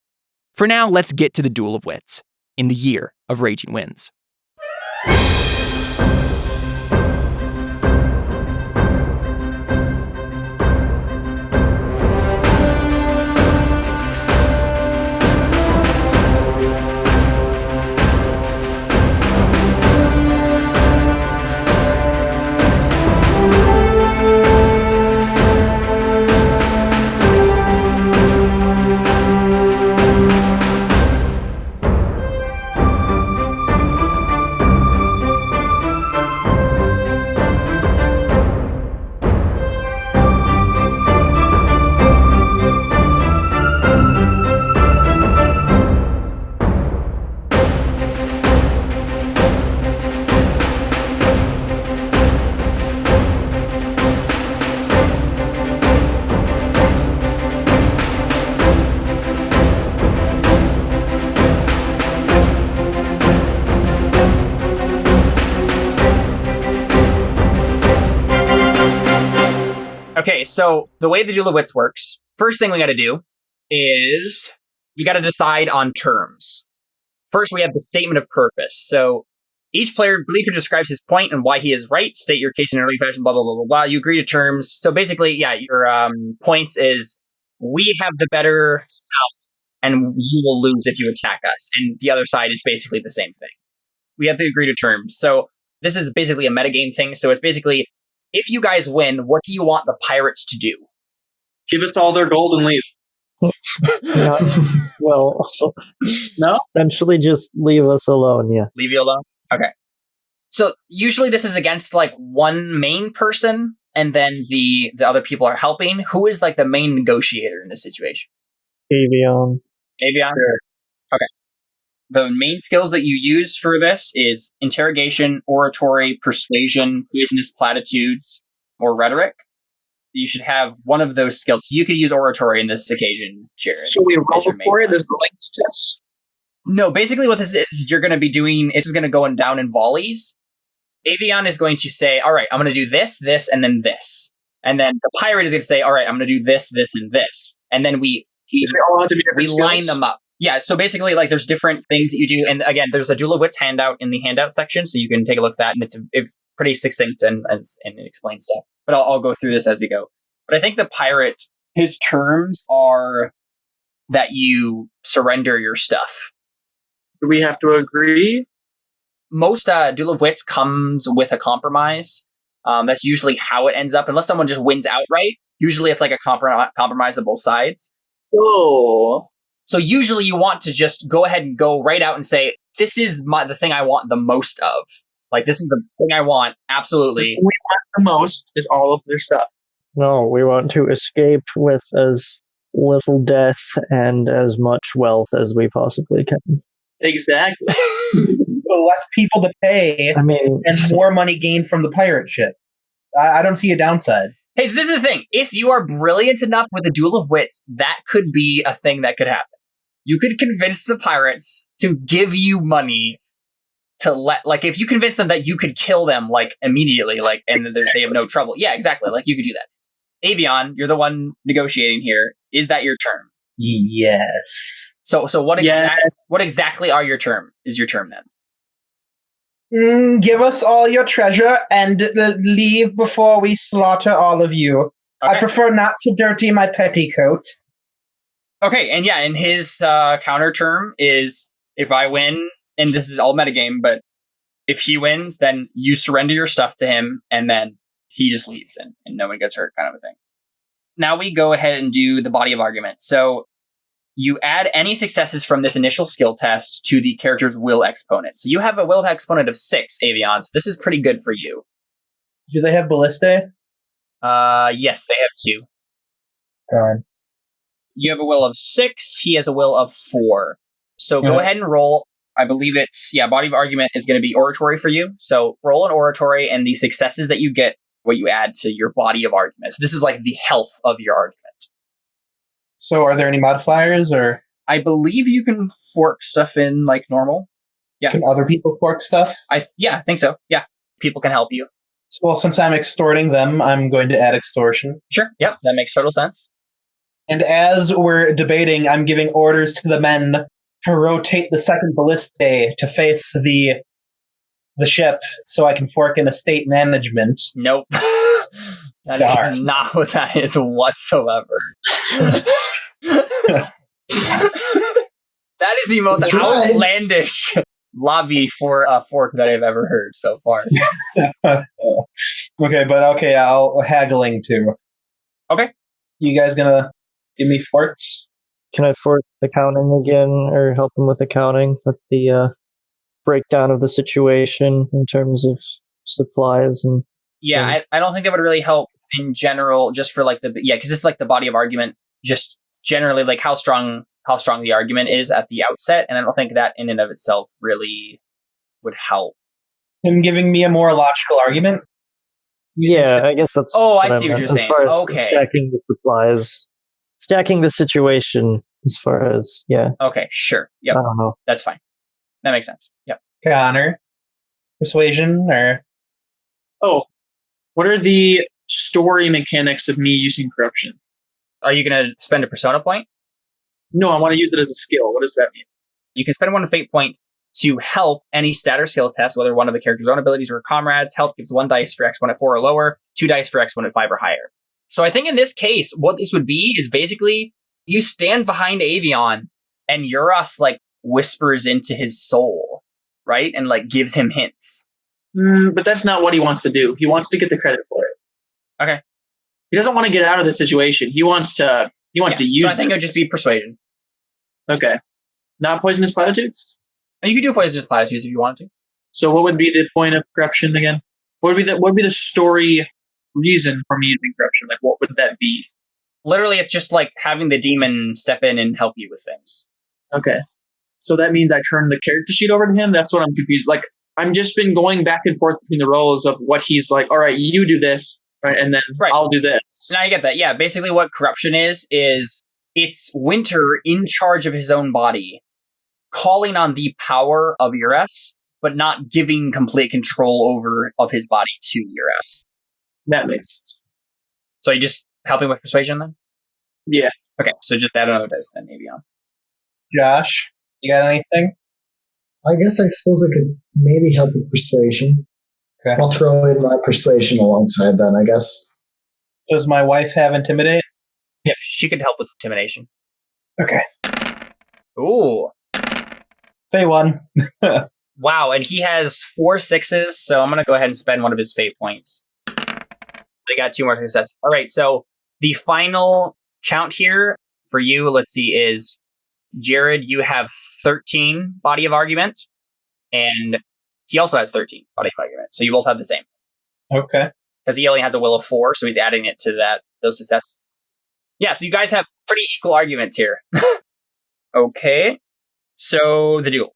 For now, let's get to the Duel of Wits, in the year of Raging Winds. Okay, so the way the Duel of Wits works, first thing we got to do is we got to decide on terms. First, we have the statement of purpose. So each player briefly describes his point and why he is right. State your case in an early fashion, blah, blah, blah, blah, blah. You agree to terms. So basically, yeah, your points is we have the better stuff and you will lose if you attack us. And the other side is basically the same thing. We have to agree to terms. So this is basically a metagame thing. So it's basically, if you guys win, what do you want the pirates to do? Give us all their gold and leave. Yeah, well, No? essentially just leave us alone, yeah. Leave you alone? Okay. So usually this is against like one main person, and then the other people are helping. Who is like the main negotiator in this situation? Avion. Avion? Sure. Okay. The main skills that you use for this is interrogation, oratory, persuasion, business platitudes, or rhetoric. You should have one of those skills. You could use oratory in this occasion, Jared. So we roll for it? This is a links test? No, basically what this is you're going to be doing, it's going to go down in volleys. Avion is going to say, all right, I'm going to do this, this, and then this. And then the pirate is going to say, all right, I'm going to do this, this, and this. And then we all have to be different line skills? them up. Yeah, so basically, like, there's different things that you do. And again, there's a Duel of Wits handout in the handout section, so you can take a look at that. And it's pretty succinct and it explains stuff. But I'll go through this as we go. But I think the pirate, his terms are that you surrender your stuff. Do we have to agree? Most Duel of Wits comes with a compromise. That's usually how it ends up, unless someone just wins outright. Usually it's like a compromise of both sides. Oh. So usually you want to just go ahead and go right out and say, this is the thing I want the most of. Like, this is the thing I want, absolutely. What we want the most is all of their stuff. No, we want to escape with as little death and as much wealth as we possibly can. Exactly. Less people to pay, I mean, and more money gained from the pirate ship. I don't see a downside. Hey, so this is the thing. If you are brilliant enough with the Duel of Wits, that could be a thing that could happen. You could convince the pirates to give you money to if you convince them that you could kill them, like, immediately, like, and exactly. They have no trouble. Yeah, exactly. Like, you could do that. Avion, you're the one negotiating here. Is that your term? Yes. So what Yes. what exactly are your term? Is your term then? Give us all your treasure and leave before we slaughter all of you. Okay. I prefer not to dirty my petticoat. Okay, and yeah, and his counter term is, if I win, and this is all metagame, but if he wins, then you surrender your stuff to him, and then he just leaves, and no one gets hurt, kind of a thing. Now we go ahead and do the body of argument. So you add any successes from this initial skill test to the character's will exponent. So you have a will exponent of 6, Avion. So this is pretty good for you. Do they have Ballista? Yes, they have 2. God. You have a will of 6. He has a will of 4. So go ahead and roll. I believe it's, body of argument is going to be oratory for you. So roll an oratory, and the successes that you get, what you add to your body of argument. So this is like the health of your argument. So are there any modifiers, or? I believe you can fork stuff in like normal. Yeah. Can other people fork stuff? I think so. Yeah. People can help you. Well, since I'm extorting them, I'm going to add extortion. Sure. Yep. That makes total sense. And as we're debating, I'm giving orders to the men to rotate the second ballista to face the ship so I can fork in estate management. Nope. That is not what that is whatsoever. That is the most outlandish lobby for a fork that I've ever heard so far. I'll haggling too. Okay. You guys gonna give me forks? Can I fork accounting again, or help him with accounting with the breakdown of the situation in terms of supplies and? Yeah, I don't think that would really help in general, just for like because it's like the body of argument, just generally like how strong the argument is at the outset, and I don't think that in and of itself really would help. Him giving me a more logical argument? Yeah, I guess that's. Oh, I see what you're saying. As far as Okay. Stacking the supplies, stacking the situation, as far as, Okay, sure. Yep. I don't know. That's fine. That makes sense. Yep. Okay, honor. Persuasion, or? Oh, what are the story mechanics of me using corruption? Are you going to spend a persona point? No, I want to use it as a skill. What does that mean? You can spend 1 fate point to help any stat or skill test, whether one of the character's own abilities or comrades. Help gives 1 dice for X1 at 4 or lower, 2 dice for X1 at 5 or higher. So I think in this case, what this would be is basically you stand behind Avion and Euros like whispers into his soul, right? And like gives him hints. But that's not what he wants to do. He wants to get the credit for it. Okay. He doesn't want to get out of the situation. He wants to use So I think it would just be persuasion. Okay. Not poisonous platitudes? And you could do poisonous platitudes if you wanted to. So what would be the point of corruption again? What would be the story reason for me using corruption? Like, what would that be? Literally, it's just like having the demon step in and help you with things. Okay. So that means I turn the character sheet over to him? That's what I'm confused. Like, I'm just been going back and forth between the roles of what he's like, all right, you do this, right, and then I'll do this. Now I get that. Yeah, basically what corruption is it's Winter in charge of his own body, calling on the power of Euros, but not giving complete control of his body to Euros. That makes sense. So you just helping with persuasion then? Yeah. Okay, so just add another dice then, maybe on. Josh, you got anything? I guess I suppose I could maybe help with persuasion. Okay. I'll throw in my persuasion alongside then, I guess. Does my wife have intimidate? Yeah, she could help with intimidation. Okay. Ooh. They won. Wow, and he has 4 6s, so I'm going to go ahead and spend 1 of his fate points. They got 2 more successes. All right, so the final count here for you, let's see, is Jared, you have 13 body of argument, and he also has 13 body of argument, so you both have the same. Okay. Because he only has a will of 4, so he's adding it to those successes. Yeah, so you guys have pretty equal arguments here. Okay, so the duel.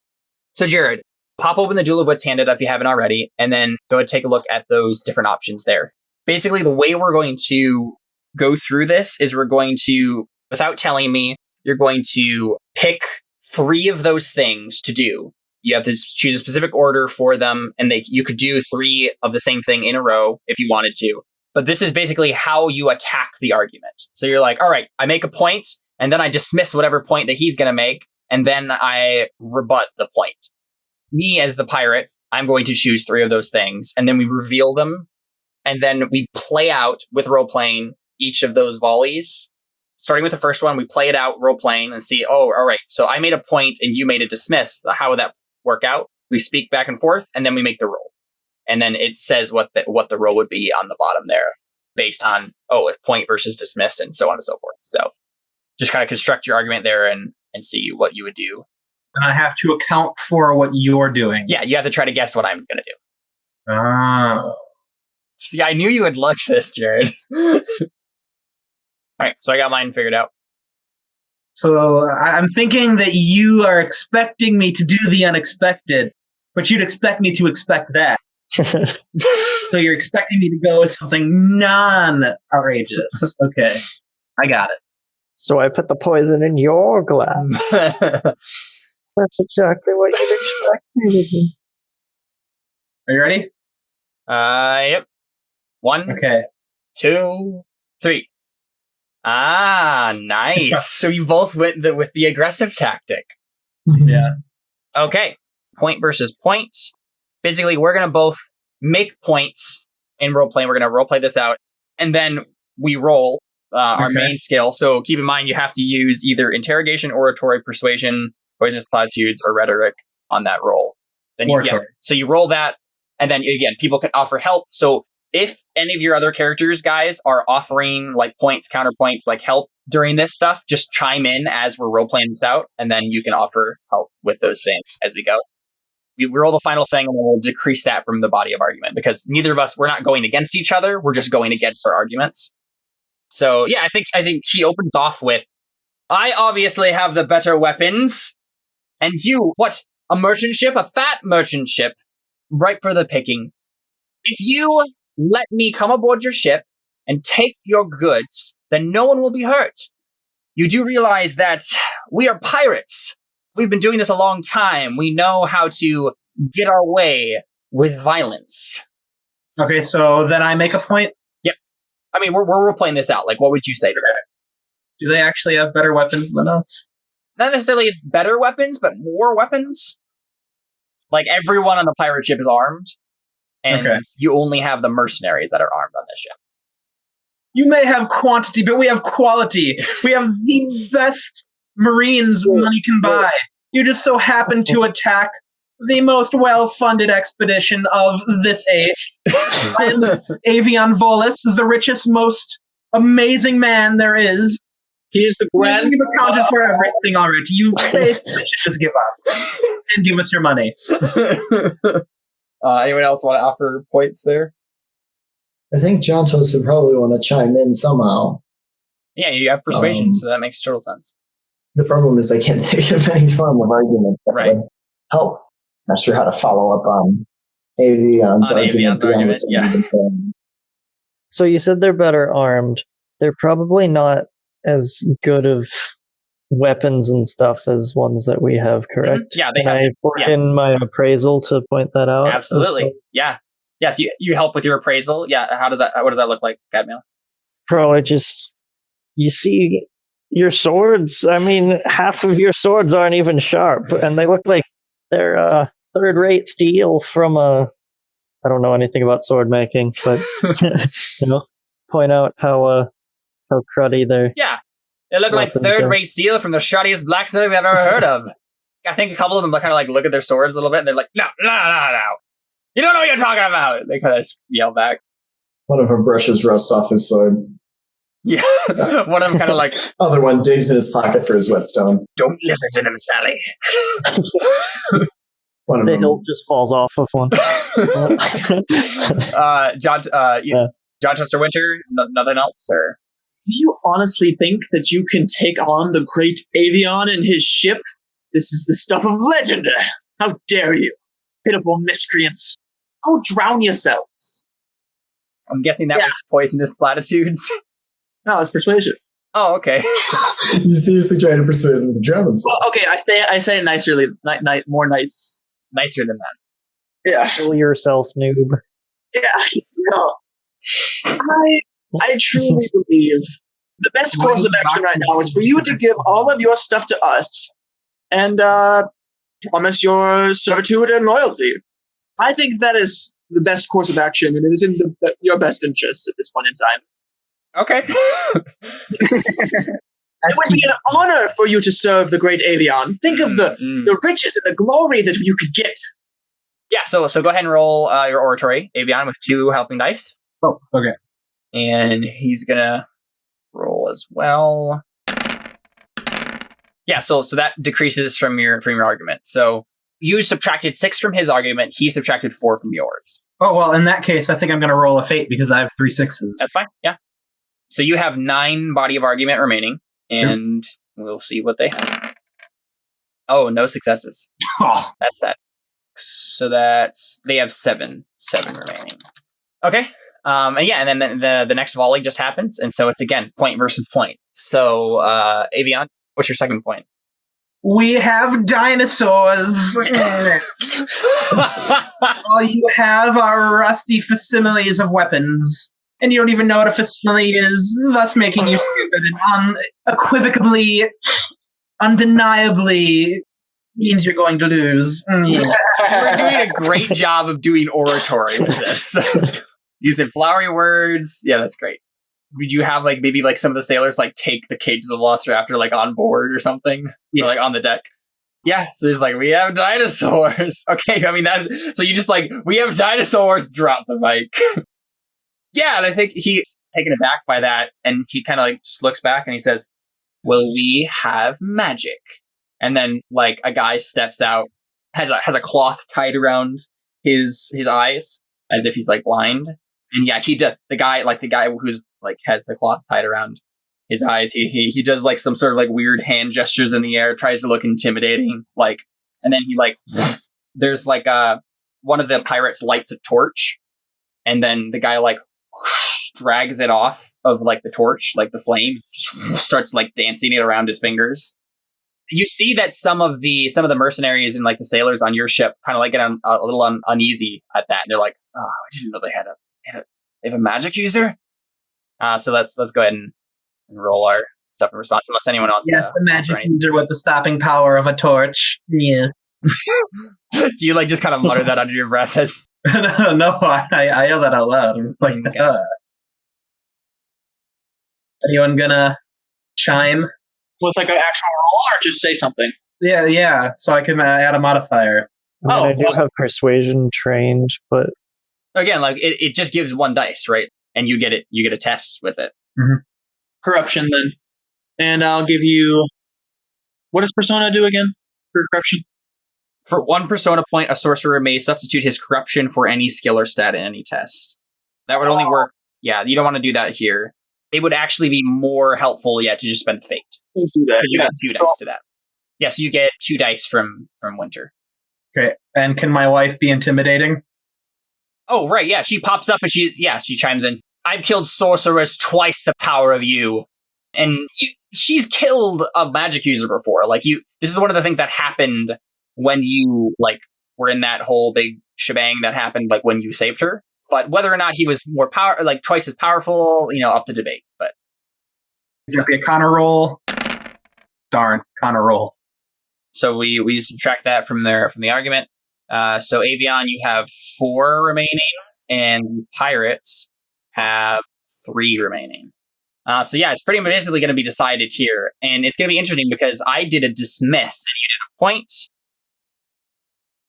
So Jared, pop open the Duel of Wits handed if you haven't already, and then go and take a look at those different options there. Basically, the way we're going to go through this is we're going to, without telling me, you're going to pick 3 of those things to do. You have to choose a specific order for them, and you could do 3 of the same thing in a row if you wanted to. But this is basically how you attack the argument. So you're like, all right, I make a point, and then I dismiss whatever point that he's going to make, and then I rebut the point. Me, as the pirate, I'm going to choose 3 of those things, and then we reveal them, and then we play out with role-playing each of those volleys. Starting with the first one, we play it out role-playing and see, oh, all right, so I made a point and you made a dismiss. How would that work out? We speak back and forth, and then we make the roll. And then it says what the roll would be on the bottom there, based on, a point versus dismiss, and so on and so forth. So just kind of construct your argument there and see what you would do. And I have to account for what you're doing. Yeah, you have to try to guess what I'm going to do. Oh. See, I knew you would like this, Jared. All right, so I got mine figured out. So I'm thinking that you are expecting me to do the unexpected, but you'd expect me to expect that. So you're expecting me to go with something non-outrageous. Okay, I got it. So I put the poison in your glass. That's exactly what you'd expect me to do. Are you ready? Yep. 1, Okay. 2, 3. Ah, nice. So you both went with the aggressive tactic. Yeah. Okay. Point versus point. Basically, we're going to both make points in role-playing. We're going to role-play this out. And then we roll our main skill. So keep in mind, you have to use either interrogation, oratory, persuasion, poisonous platitudes, or rhetoric on that roll. Then so you roll that. And then, again, people can offer help. So if any of your other characters, guys, are offering like points, counterpoints, like help during this stuff, just chime in as we're role-playing this out. And then you can offer help with those things as we go. We roll the final thing and then we'll decrease that from the body of argument because neither of us, we're not going against each other. We're just going against our arguments. So yeah, I think he opens off with, I obviously have the better weapons. And you, what? A merchant ship? A fat merchant ship? Right for the picking. If you let me come aboard your ship and take your goods, then no one will be hurt. You do realize that we are pirates. We've been doing this a long time. We know how to get our way with violence. Okay, so then I make a point. Yep. I mean, we're playing this out. Like, what would you say to that? Do they actually have better weapons than us? Not necessarily better weapons, but more weapons. Like, everyone on the pirate ship is armed. And you only have the mercenaries that are armed on this ship. You may have quantity, but we have quality. We have the best Marines money can buy. You just so happen to attack the most well-funded expedition of this age. I'm Avion Volus, the richest, most amazing man there is. He's the grand. You've accounted for everything already. You basically should just give up and give us your money. Anyone else want to offer points there? I think Jontos would probably want to chime in somehow. Yeah, you have persuasion, so that makes total sense. The problem is I can't think of any form of argument that would help. Not sure how to follow up on Avion's argument. Yeah. So you said they're better armed. They're probably not as good of weapons and stuff as ones that we have, correct? Yeah, they have. I put in my appraisal to point that out? Absolutely. Well? Yeah. Yes, you help with your appraisal. Yeah, what does that look like, Gadmail? Probably just, you see your swords. I mean, half of your swords aren't even sharp, and they look like they're third-rate steel from I don't know anything about sword making, but point out how cruddy they're. Yeah, they look like third-rate steel from the shoddiest blacksmith I've ever heard of. I think a couple of them kind of like look at their swords a little bit, and they're like, no. You don't know what you're talking about! They kind of yell back. One of them brushes rust off his sword. Yeah, one of them kind of like... Other one digs in his pocket for his whetstone. Don't listen to them, Sally. The hilt just falls off of one. John Chester Winter, nothing else, sir? Do you honestly think that you can take on the great Avion and his ship? This is the stuff of legend. How dare you? Pitiful miscreants. Go drown yourselves. I'm guessing that was poisonous platitudes. No, it's persuasion. Oh, okay. You seriously trying to persuade them to drown themselves? Well, okay, I say it nicerly, more nice. Nicer than that. Yeah. Kill yourself, noob. Yeah, no. I truly believe the best course of action right now is for you to give all of your stuff to us and promise your servitude and loyalty. I think that is the best course of action, and it is in your best interest at this point in time. Okay. It would be an honor for you to serve the great Avion. Think of the riches and the glory that you could get. Yeah, so go ahead and roll your oratory, Avion, with 2 helping dice. Oh, okay. And he's going to roll as well. Yeah, so that decreases from your argument. So you subtracted 6 from his argument. He subtracted 4 from yours. Oh, well, in that case, I think I'm going to roll a fate because I have 3 6s. That's fine. Yeah. So you have 9 body of argument remaining, and we'll see what they have. Oh, no successes. Oh. That's sad. So they have 7 remaining. Okay. And then the next volley just happens, and so it's again point versus point. So Avion, what's your second point? We have dinosaurs. All you have are rusty facsimiles of weapons. And you don't even know what a facsimile is, thus making you stupid and unequivocally, undeniably means you're going to lose. We're doing a great job of doing oratory with this. Using flowery words. Yeah, that's great. Would you have maybe some of the sailors take the cage to the Velociraptor on board or something? Yeah. Or on the deck? Yeah, so it's we have dinosaurs. Okay, I mean, that's so you just we have dinosaurs, drop the mic. Yeah, and I think he's taken aback by that, and he kind of just looks back and he says, "Well, we have magic." And then a guy steps out, has a cloth tied around his eyes as if he's blind. And yeah, he does. The guy who's has the cloth tied around his eyes. He does some sort of weird hand gestures in the air, tries to look intimidating. And then he there's one of the pirates lights a torch, and then the guy drags it off of the torch, the flame, starts dancing it around his fingers. You see that some of the mercenaries and the sailors on your ship kind of get a little uneasy at that. And they're like, "Oh, I didn't know they have a magic user." So let's go ahead and roll our stuff in response, unless anyone wants to. Yes, the magic user with the stopping power of a torch. Yes. Do you just kind of mutter that under your breath as? No, I yell that out loud. I'm Okay. Anyone gonna chime? With an actual roll, or just say something? Yeah. So I can add a modifier. I do have persuasion trained, but Again, it just gives 1 dice, right? And you get a test with it. Mm-hmm. Corruption, then. And I'll give you... What does Persona do again for corruption? For 1 persona point, a sorcerer may substitute his corruption for any skill or stat in any test. That would only work. Yeah, you don't want to do that here. It would actually be more helpful, to just spend fate. Let's do that. You get 2 dice to that. Yeah, so you get 2 dice from Winter. Okay. And can my wife be intimidating? Oh, right, yeah. She pops up and she chimes in. I've killed sorcerers twice the power of you. And she's killed a magic user before. This is one of the things that happened when you, were in that whole big shebang that happened, when you saved her. But whether or not he was more twice as powerful, up to debate. But Is there be a Connor roll? Darn, Connor roll. so we subtract that from the argument. So Avion, you have 4 remaining, and Pirates have 3 remaining. So yeah, it's pretty basically going to be decided here, and it's going to be interesting because I did a dismiss and you did a point.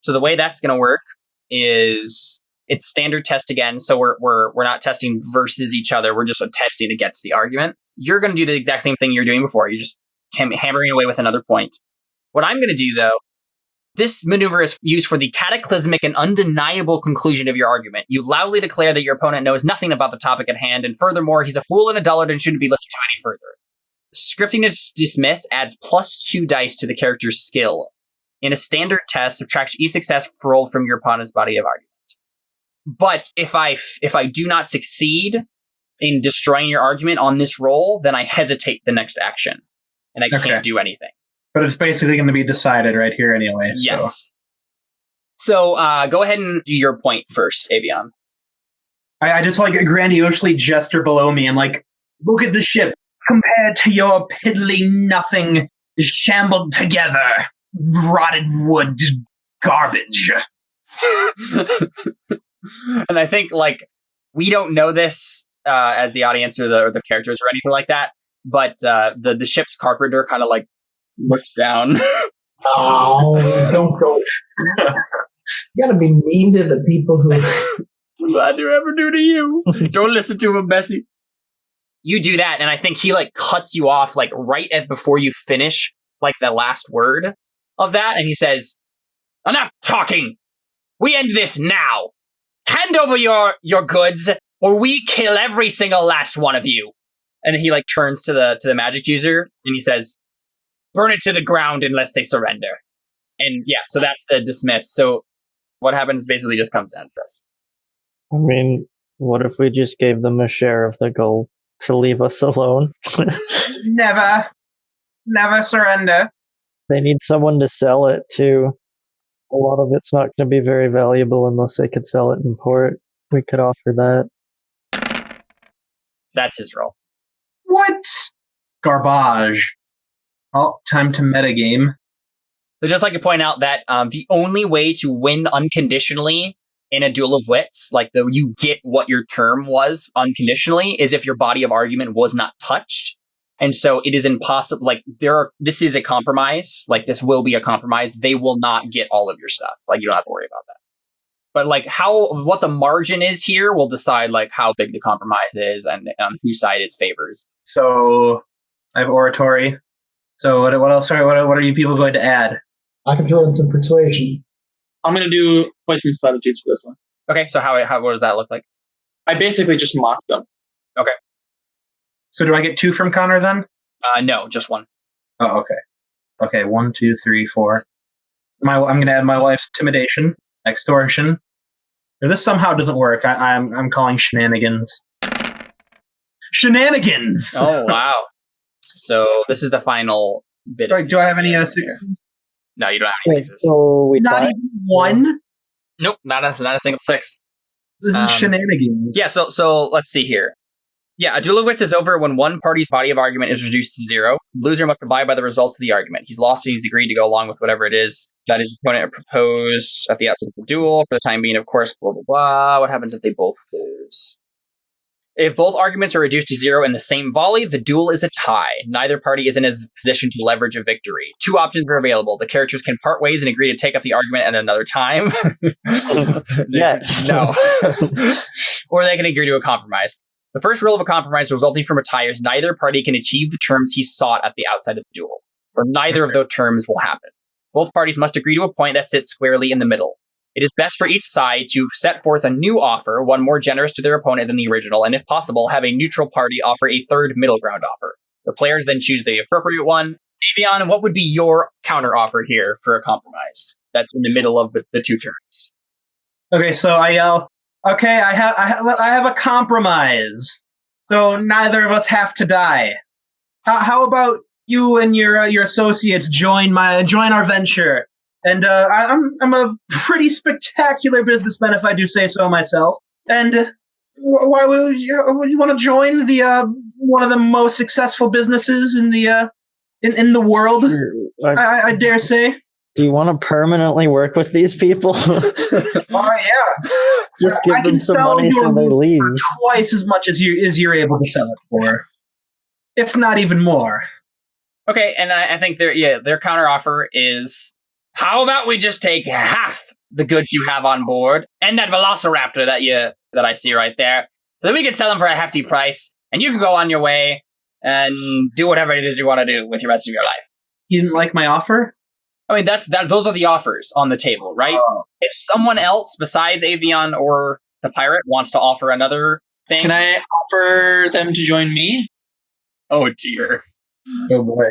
So the way that's going to work is it's a standard test again. So we're not testing versus each other. We're just testing against the argument. You're going to do the exact same thing you're doing before. You're just hammering away with another point. What I'm going to do, though, this maneuver is used for the cataclysmic and undeniable conclusion of your argument. You loudly declare that your opponent knows nothing about the topic at hand, and furthermore, he's a fool and a dullard and shouldn't be listened to any further. Scripting is dismiss adds +2 dice to the character's skill. In a standard test, subtract each success rolled from your opponent's body of argument. But if I do not succeed in destroying your argument on this roll, then I hesitate the next action, and I can't do anything. But it's basically going to be decided right here anyway. Yes. So go ahead and do your point first, Avion. I just grandiosely gesture below me and look at the ship compared to your piddly nothing shambled together rotted wood garbage. And I think we don't know this as the audience or the characters or anything like that, but the ship's carpenter kind of looks down. Oh, don't go. You gotta be mean to the people who. What do I ever do to you? Don't listen to him, Bessie. You do that, and I think he cuts you off right before you finish like the last word of that, and he says, "Enough talking! We end this now! Hand over your goods, or we kill every single last one of you!" And he like turns to the magic user, and he says, "Burn it to the ground unless they surrender." And yeah, so that's the dismiss. So what happens basically just comes down to this. I mean, what if we just gave them a share of the gold to leave us alone? Never surrender. They need someone to sell it to. A lot of it's not going to be very valuable unless they could sell it in port. We could offer that. That's his role. What? Garbage. Well, time to metagame. So just like to point out that the only way to win unconditionally in a Duel of Wits, like you get what your term was unconditionally, is if your body of argument was not touched. And so it is impossible. Like this is a compromise. Like this will be a compromise. They will not get all of your stuff. Like you don't have to worry about that. But like what the margin is here will decide like how big the compromise is and on whose side it favors. So I have oratory. So what else? What are you people going to add? I can throw in some persuasion. I'm going to do poisonous platitudes for this one. Okay, so what does that look like? I basically just mocked them. Okay. So do I get 2 from Connor then? No, just 1. Oh, okay. Okay, 1, 2, 3, 4. I'm going to add my wife's intimidation, extortion. If this somehow doesn't work, I'm calling shenanigans. Shenanigans! Oh, wow. So this is the final bit. Right, do I have any 6s? No, you don't have any 6s. So we Not tied? even 1? Nope, not a single 6. This is shenanigans. Yeah, so let's see here. Yeah, a Duel of Wits is over when one party's body of argument is reduced to 0. The loser must abide by the results of the argument. He's lost and he's agreed to go along with whatever it is that his opponent proposed at the outset of the duel. For the time being, of course, blah, blah, blah. What happens if they both lose? If both arguments are reduced to 0 in the same volley, the duel is a tie. Neither party is in a position to leverage a victory. 2 options are available. The characters can part ways and agree to take up the argument at another time. Yes. No. Or they can agree to a compromise. The first rule of a compromise resulting from a tie is neither party can achieve the terms he sought at the outset of the duel, or neither of those terms will happen. Both parties must agree to a point that sits squarely in the middle. It is best for each side to set forth a new offer, one more generous to their opponent than the original, and if possible, have a neutral party offer a third middle ground offer. The players then choose the appropriate one. Avion, what would be your counter offer here for a compromise that's in the middle of the 2 terms? Okay, so I yell, okay, I have a compromise. So neither of us have to die. How about you and your associates join our venture? And I'm a pretty spectacular businessman, if I do say so myself. And why would you want to join the one of the most successful businesses in the world? I dare say. Do you want to permanently work with these people? Oh yeah. Just give them some money so they leave. Twice as much as you're able to sell it for, if not even more. Okay, and I think their counter offer is, how about we just take half the goods you have on board and that Velociraptor that I see right there, so that we can sell them for a hefty price, and you can go on your way and do whatever it is you want to do with the rest of your life. You didn't like my offer? I mean, those are the offers on the table, right? Oh. If someone else besides Avion or the pirate wants to offer another thing, Can I offer them to join me? Oh dear. Oh boy.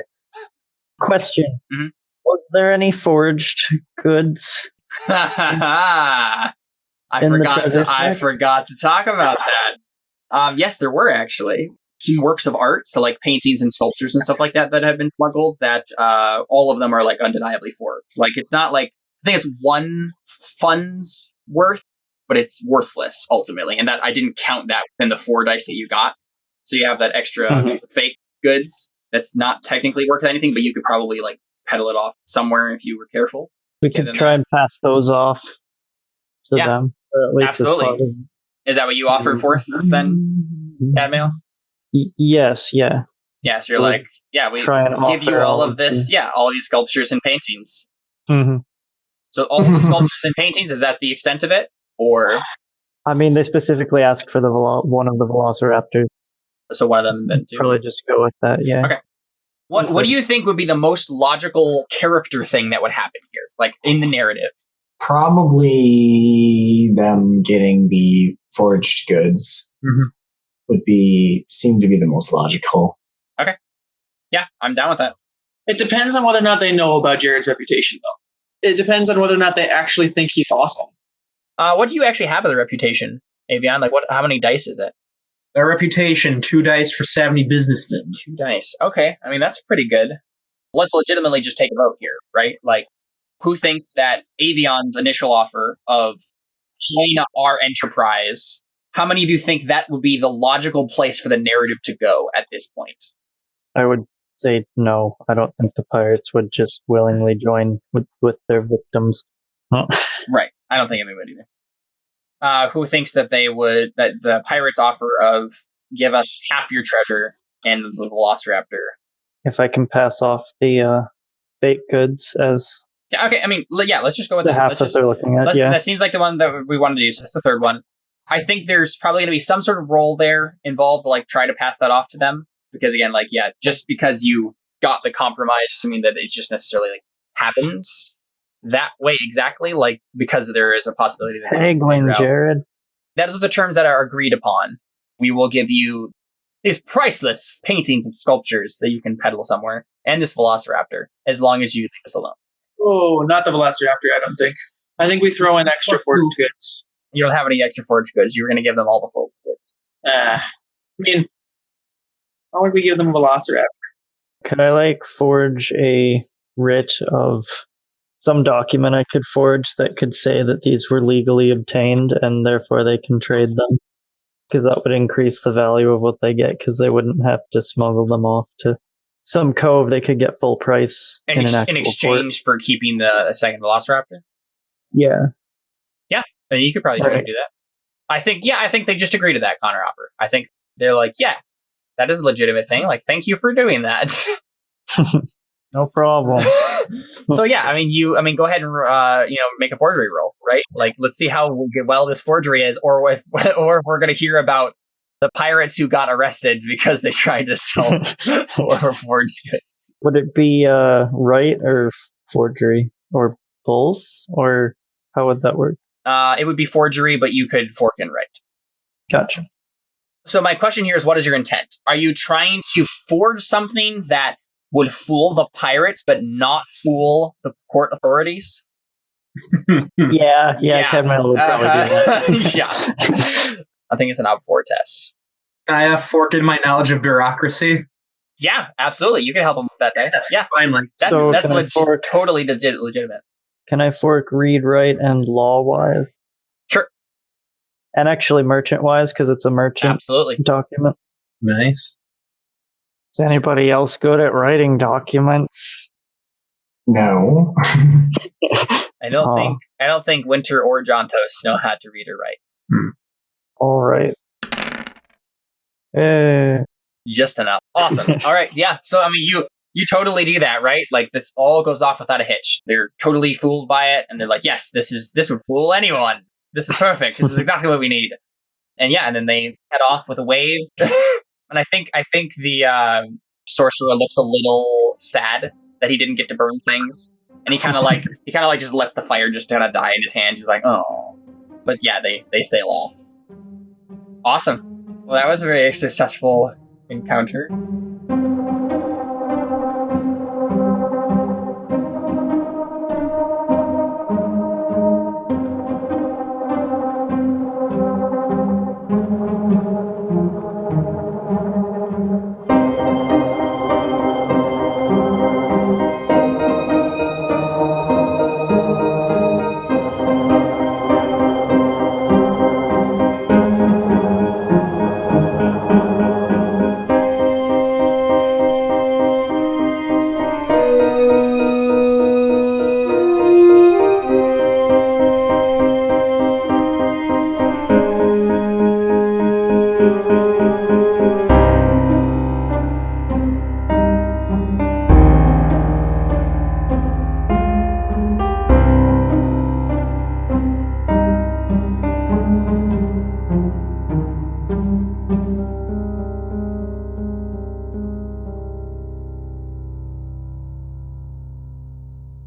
Question. Mm-hmm. Was there any forged goods? I forgot to talk about that. Yes, there were actually some works of art, so like paintings and sculptures and stuff like that had been smuggled. That all of them are like undeniably forged. Like it's not like, I think it's 1 fun's worth, but it's worthless ultimately, and that I didn't count that within the 4 dice that you got. So you have that extra fake goods that's not technically worth anything, but you could probably like peddle it off somewhere if you were careful. We could try and pass those off to them. Or at least absolutely. Is that what you offered forth then, Cadmail? Yes, yeah. Yeah, so you're like, yeah, we give you all of this, all of these sculptures and paintings. Mm-hmm. So all of the sculptures and paintings, is that the extent of it? Or? I mean, they specifically asked for one of the Velociraptors. So one of them then too? Probably just go with that, yeah. Okay. What do you think would be the most logical character thing that would happen here, like in the narrative? Probably them getting the forged goods would seem to be the most logical. Okay. Yeah, I'm down with that. It depends on whether or not they know about Jared's reputation, though. It depends on whether or not they actually think he's awesome. What do you actually have of the reputation, Avion? Like, how many dice is it? A reputation, 2 dice for 70 businessmen. 2 dice. Okay. I mean, that's pretty good. Let's legitimately just take a vote here, right? Like, who thinks that Avion's initial offer of join our enterprise, how many of you think that would be the logical place for the narrative to go at this point? I would say no. I don't think the pirates would just willingly join with their victims. Right. I don't think anybody either. Who thinks that that the pirates' offer of give us half your treasure and the Velociraptor? If I can pass off the fake goods as... Yeah, okay, I mean, let's just go with the that. half that they're looking at, yeah. That seems like the one that we wanted to do, so that's the third one. I think there's probably going to be some sort of role there involved to, like, try to pass that off to them. Because, again, like, yeah, just because you got the compromise doesn't mean that it just necessarily, like, happens that way exactly, like, because there is a possibility that... Haggling, Jared. That is the terms that are agreed upon. We will give you these priceless paintings and sculptures that you can peddle somewhere, and this Velociraptor, as long as you leave us alone. Oh, not the Velociraptor, I don't think. I think we throw in extra forged goods. You don't have any extra forged goods. You were going to give them all the forged goods. I mean, why would we give them a Velociraptor? Could I, like, forge a writ of some document I could forge that could say that these were legally obtained and therefore they can trade them? Because that would increase the value of what they get, because they wouldn't have to smuggle them off to some cove. They could get full price in exchange for keeping the second Velociraptor? Yeah. Yeah, I mean, you could probably try to do that. I think they just agree to that counter offer. I think they're like, yeah, that is a legitimate thing. Like, thank you for doing that. No problem. So yeah, I mean, go ahead and make a forgery roll, right? Like, let's see how well this forgery is, or if we're going to hear about the pirates who got arrested because they tried to sell forged goods. Would it be right or forgery, or both, or how would that work? It would be forgery, but you could fork in right. Gotcha. So my question here is, what is your intent? Are you trying to forge something that would fool the pirates, but not fool the court authorities? Yeah. Cadman would probably do that. Yeah. I think it's an OB4 test. I have forked in my knowledge of bureaucracy. Yeah, absolutely. You can help them with that dice. Yeah, finally. That's totally legitimate. Can I fork read, write, and law-wise? Sure. And actually merchant-wise, because it's a merchant document. Nice. Is anybody else good at writing documents? No. I don't think Winter or John Toast know how to read or write. All right. Just enough. Awesome. All right. Yeah. So I mean, you totally do that, right? Like, this all goes off without a hitch. They're totally fooled by it, and they're like, "Yes, this would fool anyone. This is perfect. This is exactly what we need." And yeah, and then they head off with a wave. And I think the sorcerer looks a little sad that he didn't get to burn things, and he kind of like just lets the fire just kind of die in his hand. He's like, "Oh," but yeah, they sail off. Awesome. Well, that was a very successful encounter.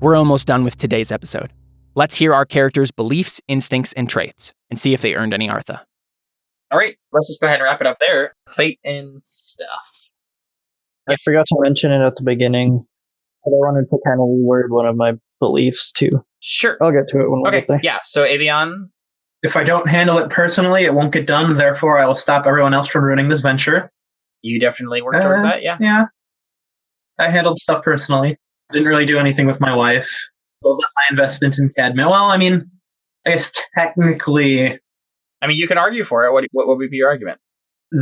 We're almost done with today's episode. Let's hear our characters' beliefs, instincts, and traits, and see if they earned any Artha. All right, let's just go ahead and wrap it up there. Fate and stuff. I forgot to mention it at the beginning, but I wanted to kind of reword one of my beliefs too. Sure. I'll get to it when we Okay, get there. yeah, so Avion, If I don't handle it personally, it won't get done. Therefore, I will stop everyone else from ruining this venture. you definitely work towards that, yeah? Yeah. I handled stuff personally. Didn't really do anything with my wife. Built up my investment in Cadman. Well, I mean, I guess technically I mean, you can argue for it. What would be your argument?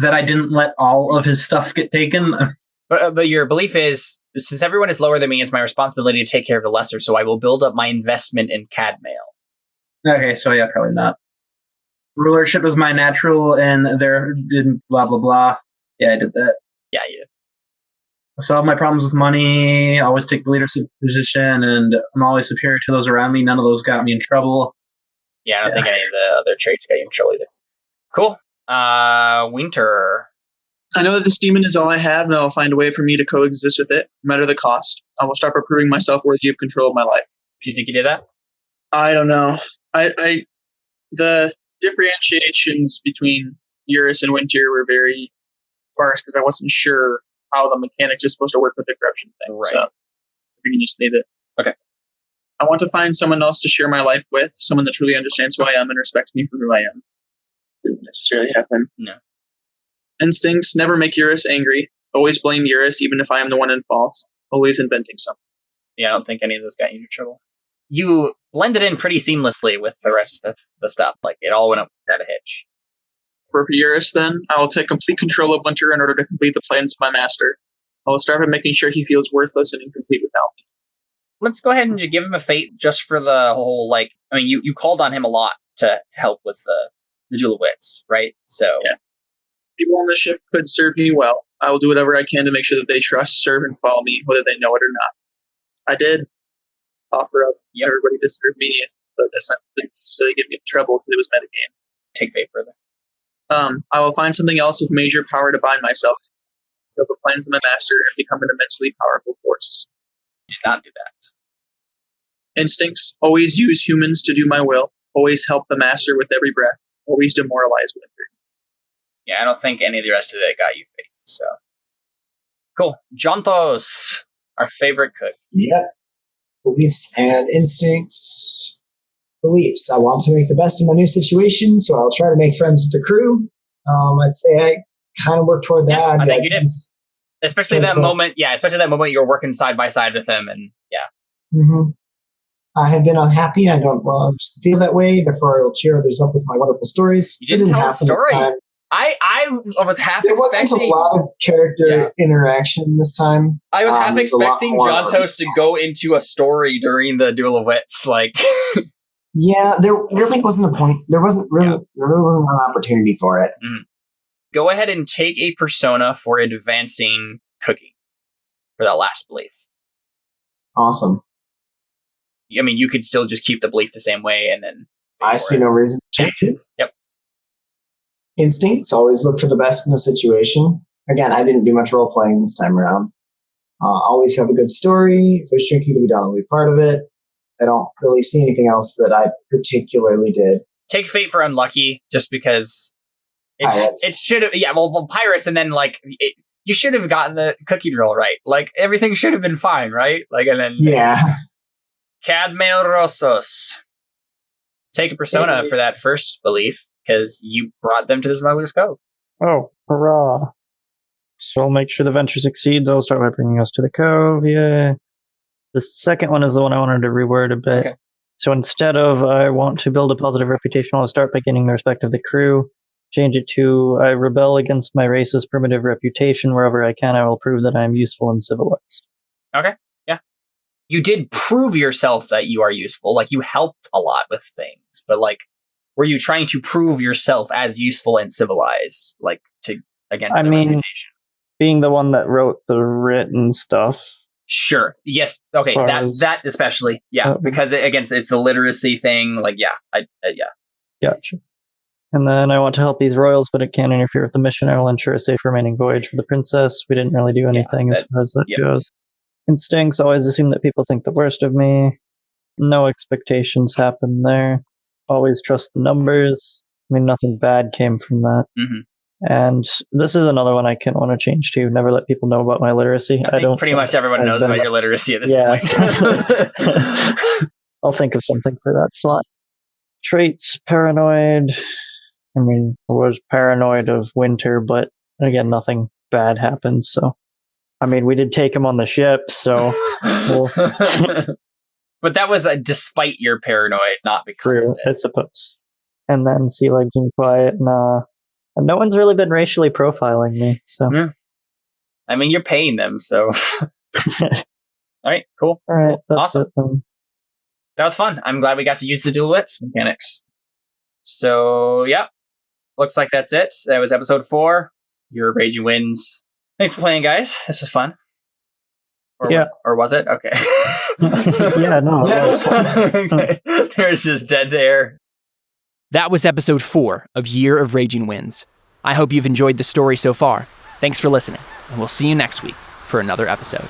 that I didn't let all of his stuff get taken. But your belief is, since everyone is lower than me, it's my responsibility to take care of the lesser, so I will build up my investment in Cadmail. Okay, so yeah, probably not. Rulership is my natural, and there didn't blah blah blah. Yeah, I did that. Yeah, you. Solve my problems with money. Always take the leadership position, and I'm always superior to those around me. None of those got me in trouble. Yeah, I don't think any of the other traits got you in trouble either. Cool. Winter. I know that this demon is all I have, and I'll find a way for me to coexist with it, no matter the cost. I will start by proving myself worthy of control of my life. Do you think you did that? I don't know. The differentiations between Eurus and Winter were very sparse because I wasn't sure how the mechanics are supposed to work with the corruption thing. Right. So we can just leave it. Okay. I want to find someone else to share my life with, someone that truly understands who I am and respects me for who I am. Didn't necessarily happen. No. Instincts never make Eurus angry. Always blame Eurus, even if I am the one in fault. Always inventing something. Yeah, I don't think any of those got you into trouble. You blended in pretty seamlessly with the rest of the stuff. Like, it all went up without a hitch. For Eurus, then, I will take complete control of Winter in order to complete the plans of my master. I will start by making sure he feels worthless and incomplete without me. Let's go ahead and just give him a fate just for the whole, like, I mean, you called on him a lot to help with the Duel of Wits, right? So, yeah. People on the ship could serve me well. I will do whatever I can to make sure that they trust, serve, and follow me, whether they know it or not. I did offer up everybody to serve me, but that's not to necessarily get me in trouble because it was metagame. Take fate further. I will find something else with major power to bind myself to. Build a plan to my master and become an immensely powerful force. Did not do that. Instincts. Always use humans to do my will. Always help the master with every breath. Always demoralize Winter. Yeah, I don't think any of the rest of it got you fate, so. Cool. Jontos, our favorite cook. Yep. Beliefs and instincts. Beliefs. I want to make the best of my new situation, so I'll try to make friends with the crew. I'd say I kind of work toward that. Yeah, I think you did. Especially especially that moment you're working side by side with him, and yeah. Mm-hmm. I have been unhappy, and I don't want others to feel that way. Therefore, I will cheer others up with my wonderful stories. You didn't tell a happen this story. time. I was half There expecting. wasn't a lot of character interaction this time. I was half There's a lot expecting more- Jontos to go into a story during the Duel of Wits, like. Yeah, there really wasn't a point. There really wasn't an opportunity for it. Go ahead and take a persona for advancing cooking for that last belief. Awesome. I mean, you could still just keep the belief the same way, and then. I see no reason to change it. Yep. Instincts, always look for the best in a situation. Again, I didn't do much role playing this time around. Always have a good story. If there's drinking to be done, I'll be part of it. I don't really see anything else that I particularly did. Take fate for unlucky, just because it should have. Yeah, well, pirates, and then like you should have gotten the cooking roll right. Like everything should have been fine, right? Like, and then Cadmail Rosos. Take a persona for that first belief because you brought them to the Smuggler's Cove. Oh, hurrah. So I'll make sure the venture succeeds. I'll start by bringing us to the cove. Yeah. The second one is the one I wanted to reword a bit. Okay. So instead of I want to build a positive reputation, I'll start by gaining the respect of the crew. Change it to I rebel against my race's primitive reputation. Wherever I can, I will prove that I am useful and civilized. Okay. Yeah. You did prove yourself that you are useful. Like, you helped a lot with things. But, like, were you trying to prove yourself as useful and civilized? Like, against the reputation? Being the one that wrote the written stuff. Sure. Yes. Okay. That especially. Yeah. Because it's a literacy thing. Like, yeah. Yeah. Gotcha. And then I want to help these royals, but it can't interfere with the mission. I will ensure a safe remaining voyage for the princess. We didn't really do anything as far as that goes. Instincts always assume that people think the worst of me. No expectations happen there. Always trust the numbers. I mean, nothing bad came from that. Mm-hmm. And this is another one I can't want to change too. Never let people know about my literacy. I think pretty much everyone knows about your literacy at this point. I'll think of something for that slot. Traits, paranoid. I mean, I was paranoid of Winter, but again, nothing bad happened. So, I mean, we did take him on the ship, so. But that was despite your paranoid, not because True, of it. I suppose. And then Sea Legs and Quiet, and no one's really been racially profiling me, so. Yeah. I mean, you're paying them, so. All right, cool. All right, that's awesome. it then. That was fun. I'm glad we got to use the Duel Wits mechanics. So, yeah. Looks like that's it. That was episode 4. Your Raging Winds. Thanks for playing, guys. This was fun. Or was it? Okay. Yeah, no. Okay. There's just dead air. That was episode 4 of Year of Raging Winds. I hope you've enjoyed the story so far. Thanks for listening, and we'll see you next week for another episode.